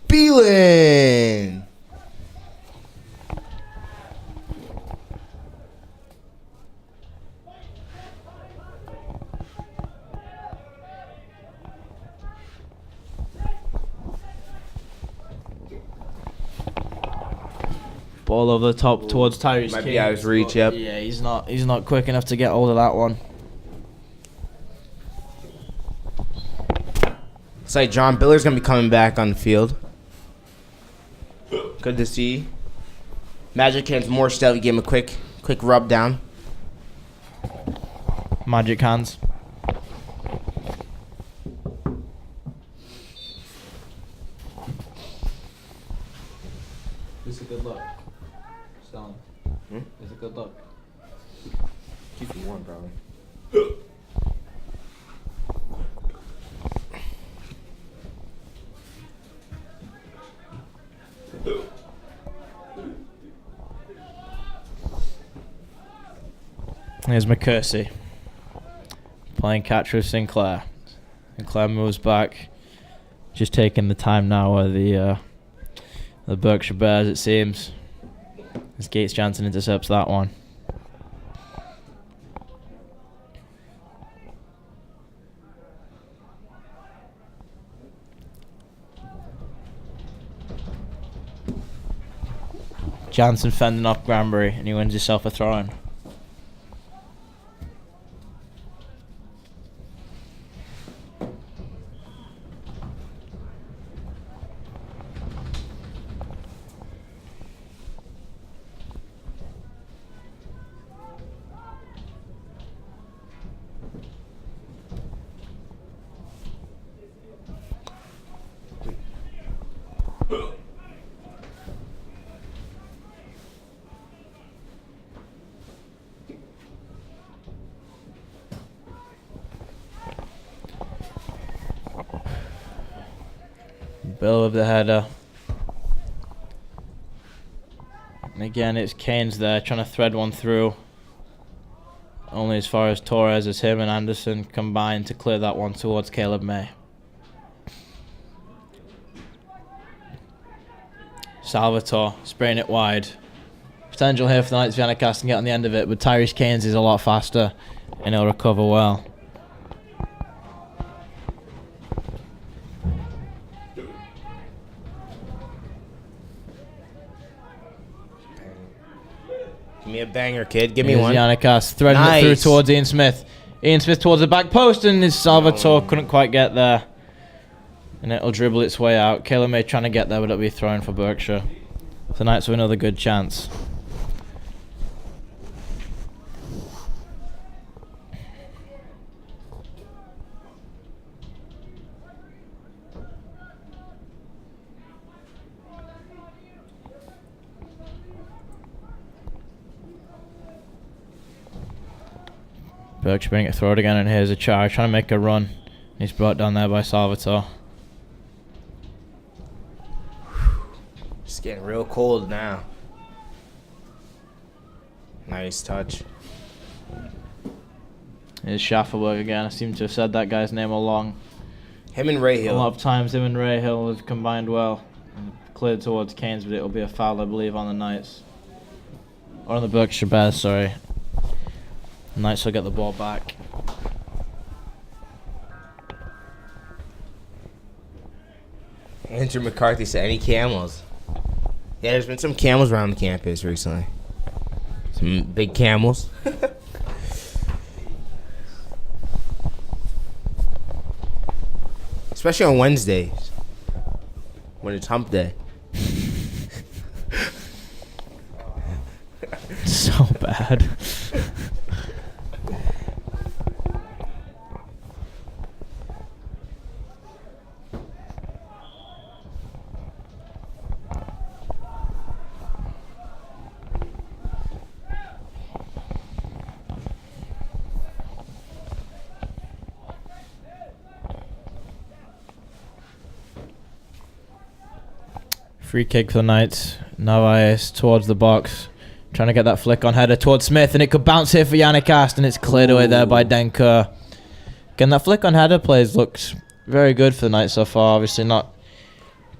Beelan. Ball over the top towards Tyrese Might King. be out of his reach, yep. Yeah, he's not quick enough to get hold of that one. It's like John Biller's going to be coming back on the field. Good to see. Magic Hand's more stealthy. Give him a quick rub down. Magic hands. This is a good look. Stalin. It's a good look. Keep you warm, probably. Here's McCursey. Playing catch with Sinclair. Sinclair moves back. Just taking the time now where the Berkshire Bears, it seems. As Gates Jansen intercepts that one. Jansen fending off Granbury, and he wins himself a throw-in. Bill with the header. And again, it's Keynes there trying to thread one through. Only as far as Torres as him and Anderson combined to clear that one towards Caleb May. Salvatore spraying it wide. Potential here for the Knights Vianacast and get on the end of it, but Tyrese Keynes is a lot faster and he'll recover well. Give me a banger, kid. Give me Here's one. Vianacast threading it through Nice. towards Ian Smith. Ian Smith towards the back post, and his Salvatore couldn't quite get there. And it'll dribble its way out. Caleb May trying to get there, but it'll be thrown for Berkshire. The Knights with another good chance. Berkshire bring it through it again, and here's a charge trying to make a run. He's brought down there by Salvatore. It's getting real cold now. Nice touch. Here's Schaffelberg again. I seem to have said that guy's name along. Him and Ray A Hill. lot of times him and Ray Hill have combined well. And cleared towards Keynes, but it'll be a foul, I believe, on the Knights. Or on the Berkshire Bears, sorry. The Knights will get the ball back. Andrew McCarthy said, any camels? Yeah, there's been some camels around the campus recently. Some big camels. Especially on Wednesdays. When it's hump day. So bad. Free kick for the Knights. Narvaez towards the box. Trying to get that flick on header towards Smith, and it could bounce here for Yannick, and it's cleared away there by Denker. Again, that flick on header plays looks very good for the Knights so far. Obviously not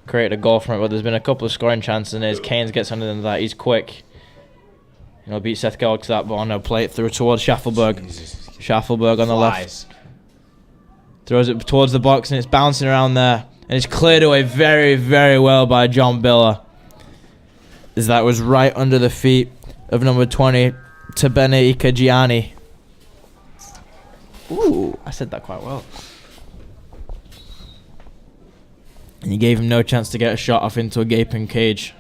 created a goal from it, but there's been a couple of scoring chances, and as Keynes gets under that, he's quick. He'll beat Seth Gelg to that ball, and he'll play it through towards Schaffelberg. Schaffelberg on the left. Throws it towards the box, and it's bouncing around there. And it's cleared away very, very well by John Biller. As that was right under the feet of number 20, Tabene Ikagiani. Ooh, I said that quite well. And he gave him no chance to get a shot off into a gaping cage.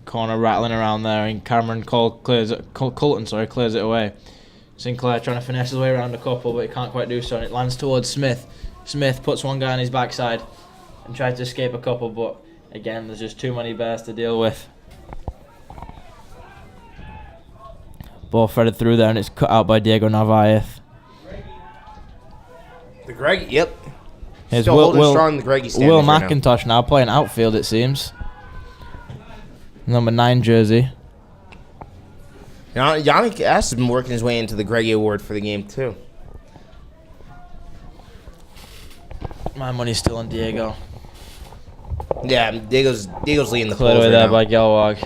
Corner rattling around there, and Cameron Colton clears it away. Sinclair trying to finesse his way around a couple, but he can't quite do so, and it lands towards Smith. Smith puts one guy on his backside and tries to escape a couple, but again, there's just too many bears to deal with. Ball threaded through there, and it's cut out by Diego Narvaez. The Greg, yep. Here's Still holding strong the Greggy standards Will right now. McIntosh now playing outfield, it seems. Number 9 jersey. Yannick S. has been working his way into the Greggy Award for the game, too. My money's still on Diego. Yeah, Diego's leading the Cleared polls away right there now. by Gelwag.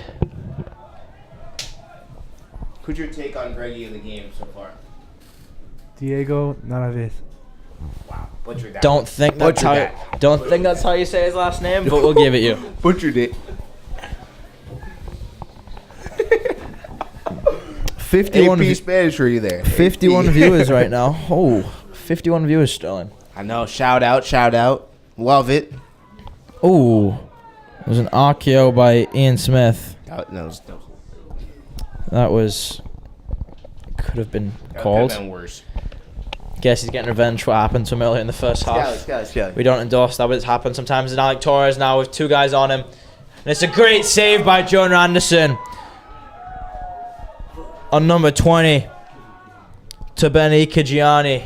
Who's your take on Greggy of the game so far? Diego Narvaez. Wow, butchered that. Don't think that's how you say his last name, but we'll give it you. Butchered it. 51 AP Spanish for you there. 51 viewers right now. Oh, 51 viewers, Sterling. I know. Shout out. Love it. Oh, it was an RKO by Ian Smith. That was could have been called. Could have been worse. Guess he's getting revenge for what happened to him earlier in the first half. Scally. We don't endorse that, but it's happened sometimes. And Alec Torres now with 2 guys on him. And it's a great save by Jonah Anderson. On number 20. To Benny Kajiani.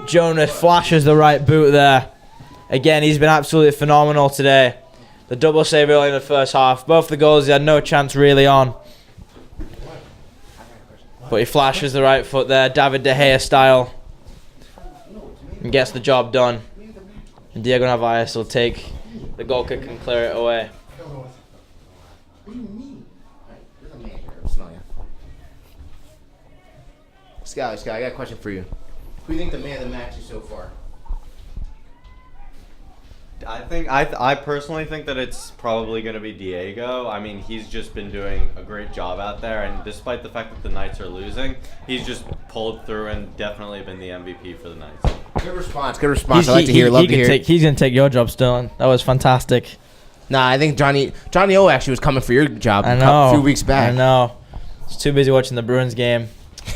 Jonah flashes the right boot there. Again, he's been absolutely phenomenal today. The double save early in the first half. Both the goals he had no chance really on. But he flashes the right foot there, David De Gea style. And gets the job done. And Diego Narvaez will take the goal kick and clear it away. Scally, I got a question for you. Who do you think the man of the match is so far? I personally think that it's probably going to be Diego. I mean, he's just been doing a great job out there, and despite the fact that the Knights are losing, he's just pulled through and definitely been the MVP for the Knights. Good response. I like to hear. Love to hear. He's going to take your job, Sterling. That was fantastic. Nah, I think Johnny O actually was coming for your job I know. a few weeks back. I know. I was too busy watching the Bruins game.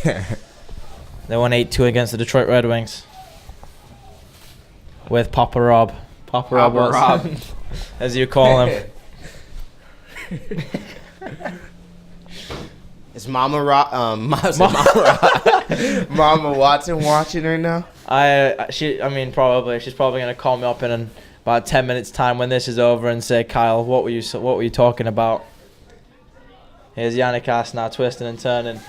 They won 8-2 against the Detroit Red Wings. With Papa Rob. Papa Rob. As you call him. Is Mama Watson watching her now? Probably. She's probably gonna call me up in about 10 minutes time when this is over and say, Kyle, what were you talking about? Here's Yannick now twisting and turning.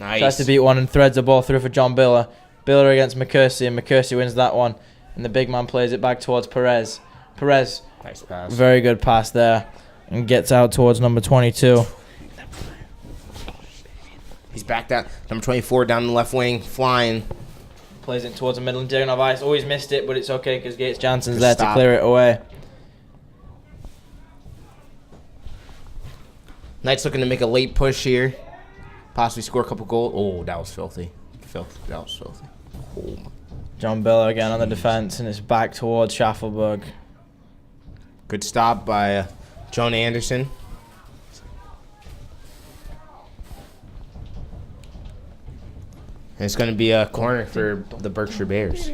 Nice. Tries to beat one and threads the ball through for John Biller. Biller against McCursey, and McCursey wins that one. And the big man plays it back towards Perez. Nice pass. Very good pass there. And gets out towards number 22. He's back down. Number 24 down the left wing, flying. Plays it towards the middle and Diego Narvaez always missed it, but it's okay because Gates Jansen's there to clear it away. Knights looking to make a late push here. Possibly score a couple goals. Oh, that was filthy. That was filthy. Oh. John Biller again on the defense, and it's back towards Schaffelberg. Good stop by Jonah Anderson. And it's going to be a corner for the Berkshire Bears.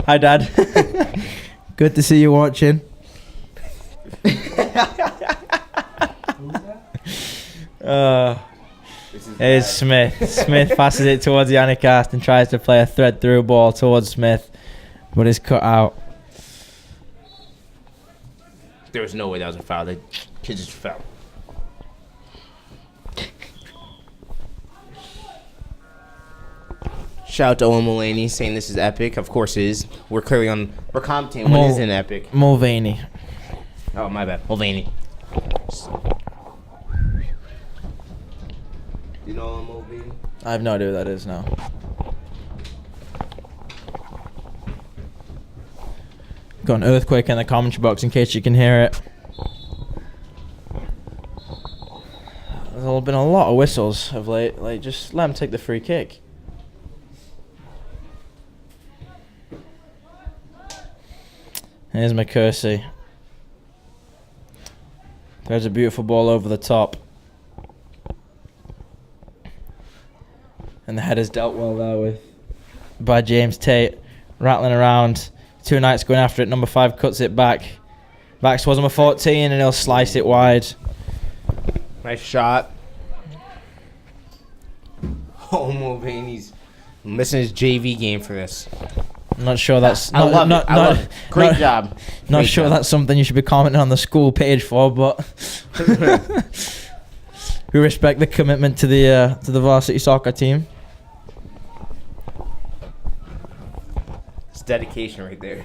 Hi, Dad. Good to see you watching. Here's Smith. Smith passes it towards Yannick and tries to play a thread through ball towards Smith, but it's cut out. There was no way that was a foul. The kid just fell. Shout out to Owen Mulaney saying this is epic. Of course it is. We're commenting what is an epic. Mulvaney. Oh, my bad. Mulvaney. You know Owen Mulvaney? I have no idea who that is now. Got an earthquake in the commentary box in case you can hear it. There's been a lot of whistles of late. Like, just let him take the free kick. Here's McCursey. There's a beautiful ball over the top. And the header's dealt well there by James Tate. Rattling around. 2 Knights going after it. Number 5 cuts it back. Back towards number 14 and he'll slice it wide. Nice shot. Oh, Mulvaney's missing his JV game for this. I'm not sure that's... I love it. Great job. Not Great sure job. that's something you should be commenting on the school page for, but... we respect the commitment to the varsity soccer team. It's dedication right there.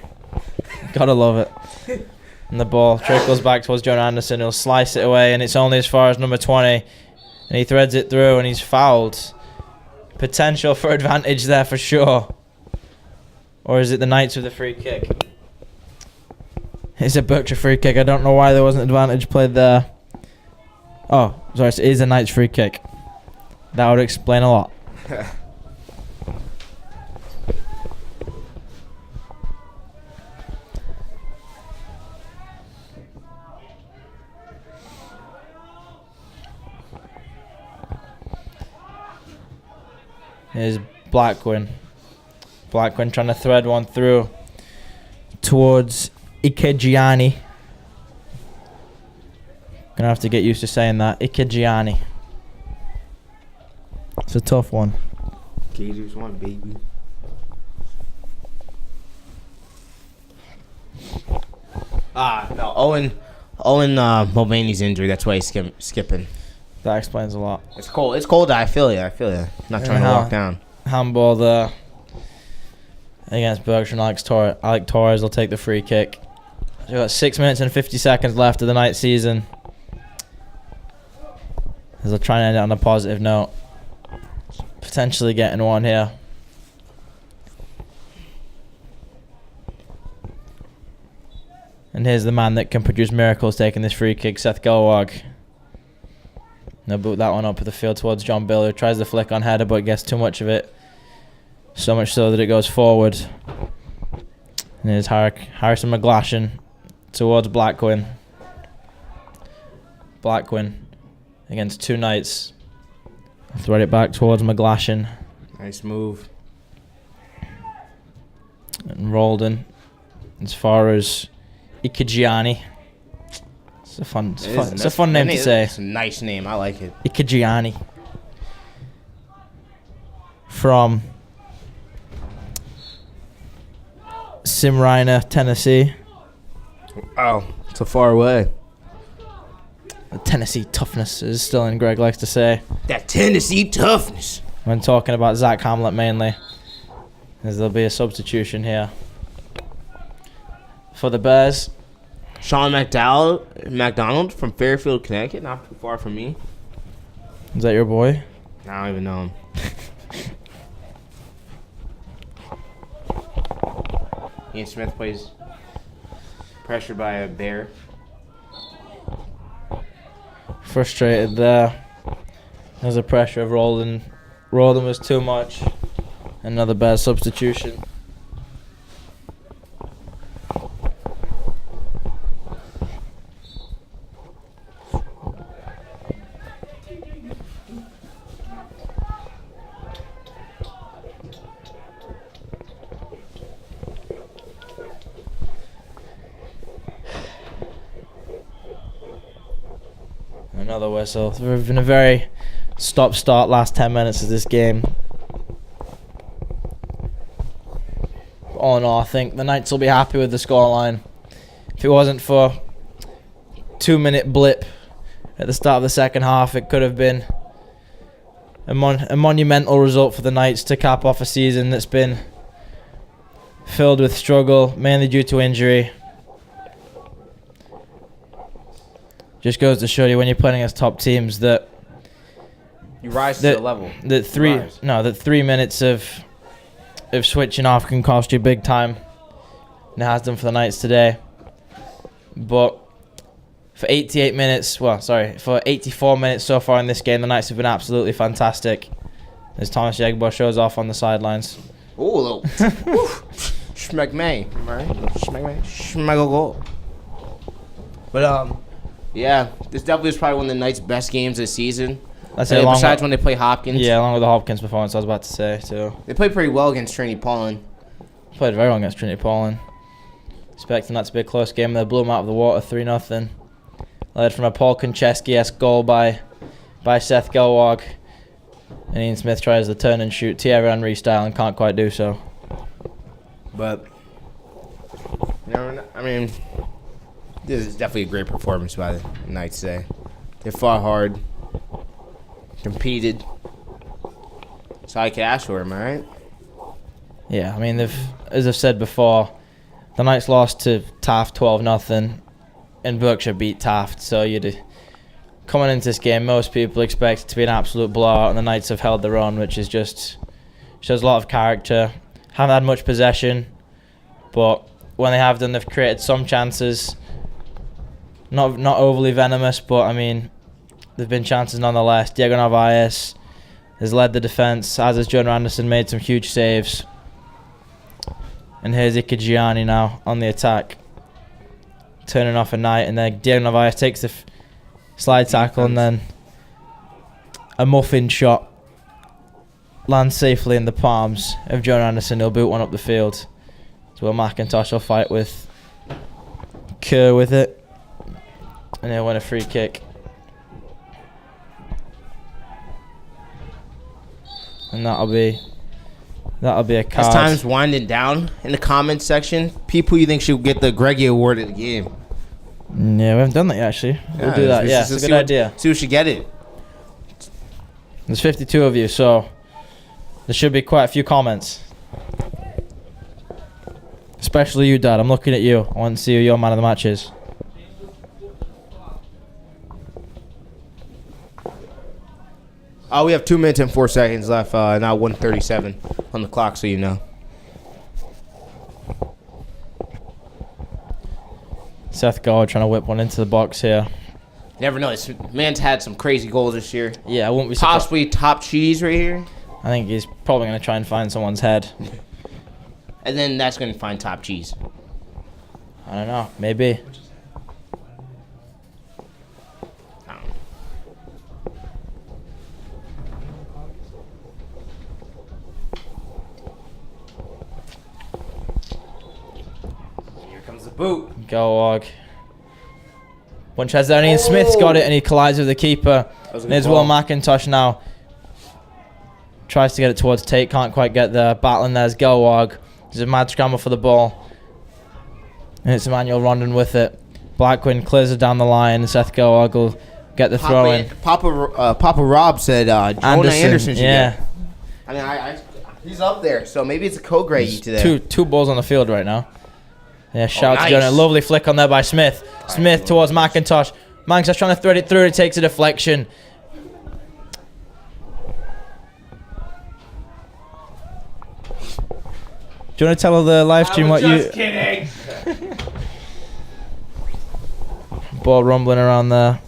Gotta love it. And the ball trickles back towards John Anderson. He'll slice it away, and it's only as far as number 20. And he threads it through, and he's fouled. Potential for advantage there for sure. Or is it the Knights with the free kick? It's a Berkshire free kick. I don't know why there wasn't advantage played there. Oh, sorry, it is a Knights free kick. That would explain a lot. Here's Blackquin. Blackquin trying to thread one through towards Ikegiani. Gonna have to get used to saying that. Ikegiani. It's a tough one. Gators one, baby. No. Owen Mulvaney's injury. That's why he's skipping. That explains a lot. It's cold. It's cold. I feel you. Not trying to walk down. Handball there against Berkshire. Alex Torres will take the free kick. We've got 6 minutes and 50 seconds left of the night season. As they'll try and end it on a positive note. Potentially getting one here. And here's the man that can produce miracles taking this free kick, Seth Gelwag. They'll boot that one up the field towards John Bill, who tries the flick on header but gets too much of it. So much so that it goes forward. And here's Harrison McGlashan towards Blackquin. Blackquin against two Knights. Thread it back towards McGlashan. Nice move. And Roldan as far as Ikegiani. It's a fun name to say. It's a nice name. I like it. Ikegiani. From Smyrna, Tennessee. Oh, so far away. The Tennessee toughness is still in, Greg likes to say. That Tennessee toughness. When talking about Zach Hamlet mainly. As there'll be a substitution here. For the Bears. Sean McDonald from Fairfield, Connecticut. Not too far from me. Is that your boy? I don't even know him. Ian Smith plays pressured by a bear. Frustrated there. There's a pressure of Roldan. Roldan was too much. Another bad substitution. Another whistle. We've been a very stop-start last 10 minutes of this game. All in all, I think the Knights will be happy with the scoreline. If it wasn't for 2-minute blip at the start of the second half, it could have been a monumental result for the Knights to cap off a season that's been filled with struggle, mainly due to injury. Just goes to show you when you're playing against top teams that you rise to the level. That 3 minutes of switching off can cost you big time. And it has done for the Knights today. But for 88 minutes, for 84 minutes so far in this game, the Knights have been absolutely fantastic. As Thomas Yegbo shows off on the sidelines. Ooh, little schmeck may, right? Schmeck goal. But yeah, this definitely is probably one of the Knights' best games this season. Besides when they play Hopkins. Yeah, along with the Hopkins performance, I was about to say, too. They played pretty well against Trinity Paulin. Played very well against Trinity Paulin. Expecting that to be a close game. They blew them out of the water 3-0. Led from a Paul Konchesky-esque goal by Seth Gelwag. And Ian Smith tries the turn and shoot Thierry Henry style and can't quite do so. But, I mean, this is definitely a great performance by the Knights today. They fought hard. Competed. That's all I could ask for, am I right? Yeah, I mean, as I've said before, the Knights lost to Taft 12-0, and Berkshire beat Taft. So coming into this game, most people expect it to be an absolute blowout, and the Knights have held their own, which is just shows a lot of character. Haven't had much possession, but when they have done, they've created some chances. Not overly venomous, but I mean, there've been chances nonetheless. Diego Narvaez has led the defense, as has Jonah Anderson, made some huge saves. And here's Ikejiani now on the attack, turning off a Knight, and then Diego Narvaez takes the slide tackle, and then a muffin shot lands safely in the palms of Jonah Anderson. He'll boot one up the field. So Will McIntosh will fight with Kerr with it, and he'll win a free kick. And that'll be a card. As time's winding down, in the comments section, people you think should get the Greggy Award of the game. Yeah, we haven't done that yet, actually. We'll Yeah, do that. let's Yeah, just it's a see good what- idea. See who should get it. There's 52 of you, so there should be quite a few comments. Especially you, Dad. I'm looking at you. I want to see who your man of the match is. We have 2 minutes and 4 seconds left. Now 1:37 on the clock, so you know. Seth Gard trying to whip one into the box here. Never know. This man's had some crazy goals this year. Yeah, I wouldn't be surprised. Possibly top cheese right here. I think he's probably going to try and find someone's head. And then that's going to find top cheese. I don't know. Maybe. Here comes the boot. Go, Og. One chance there, and Smith's got it, and he collides with the keeper. There's Will McIntosh now. Tries to get it towards Tate, can't quite get there. Battling there's Gelwag. There's a mad scramble for the ball. And it's Emmanuel Rondon with it. Blackquin clears it down the line, and Seth Gelwag will get the throw in. Papa Rob said Jonah Anderson should yeah. get it. I mean, he's up there, so maybe it's a co-Greggy today. Two balls on the field right now. Yeah, shout out to nice. Jonah. Lovely flick on there by Smith. Smith towards McIntosh. McIntosh trying to thread it through. It takes a deflection. Do you want to tell the live stream what you... kidding. Ball rumbling around there.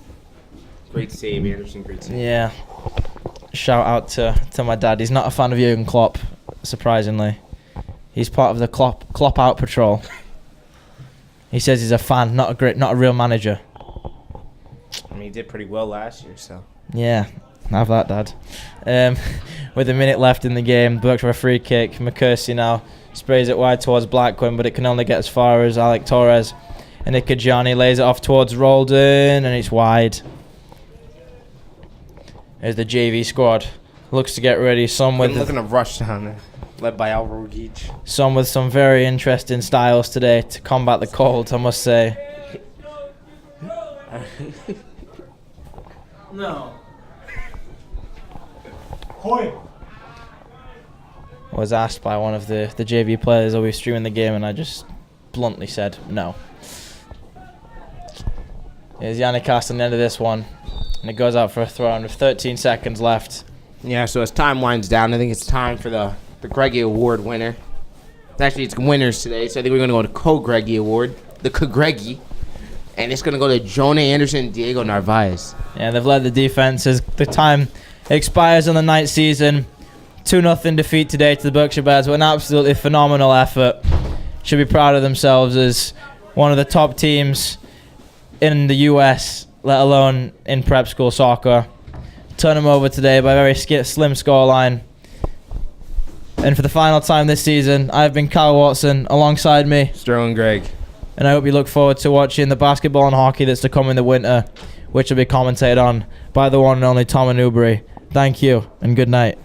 Great save, Anderson. Great save. Yeah. Shout out to my dad. He's not a fan of Jurgen Klopp, surprisingly. He's part of the Klopp out patrol. He says he's a fan, not a real manager. I mean, he did pretty well last year, so. Yeah, have that, Dad. With a minute left in the game, Berkshire a free kick. McCursey now sprays it wide towards Blackquin, but it can only get as far as Alec Torres. And Ikejiani lays it off towards Roldan, and it's wide. There's the JV squad. Looks to get ready. Some with Looking to rush down there, led by Alvaro Geach. some with some very interesting styles today to combat the cold, I must say. No. Hoy. Was asked by one of the JV players, are we streaming the game, and I just bluntly said no. Here's Yannick on the end of this one, and it goes out for a throw with 13 seconds left. Yeah, so as time winds down, I think it's time for the Greggy Award winner. Actually, it's winners today, so I think we're going to go to Co-Greggy Award, the Co-Greggy, and it's going to go to Jonah Anderson and Diego Narvaez. Yeah, they've led the defense as the time expires on the night season. 2-0 defeat today to the Berkshire Bears, but an absolutely phenomenal effort. Should be proud of themselves as one of the top teams in the US, let alone in prep school soccer. Turn them over today by a very slim scoreline. And for the final time this season, I've been Kyle Watson, alongside me. Sterling Gregg. And I hope you look forward to watching the basketball and hockey that's to come in the winter, which will be commentated on by the one and only Tom Newbury. Thank you, and good night.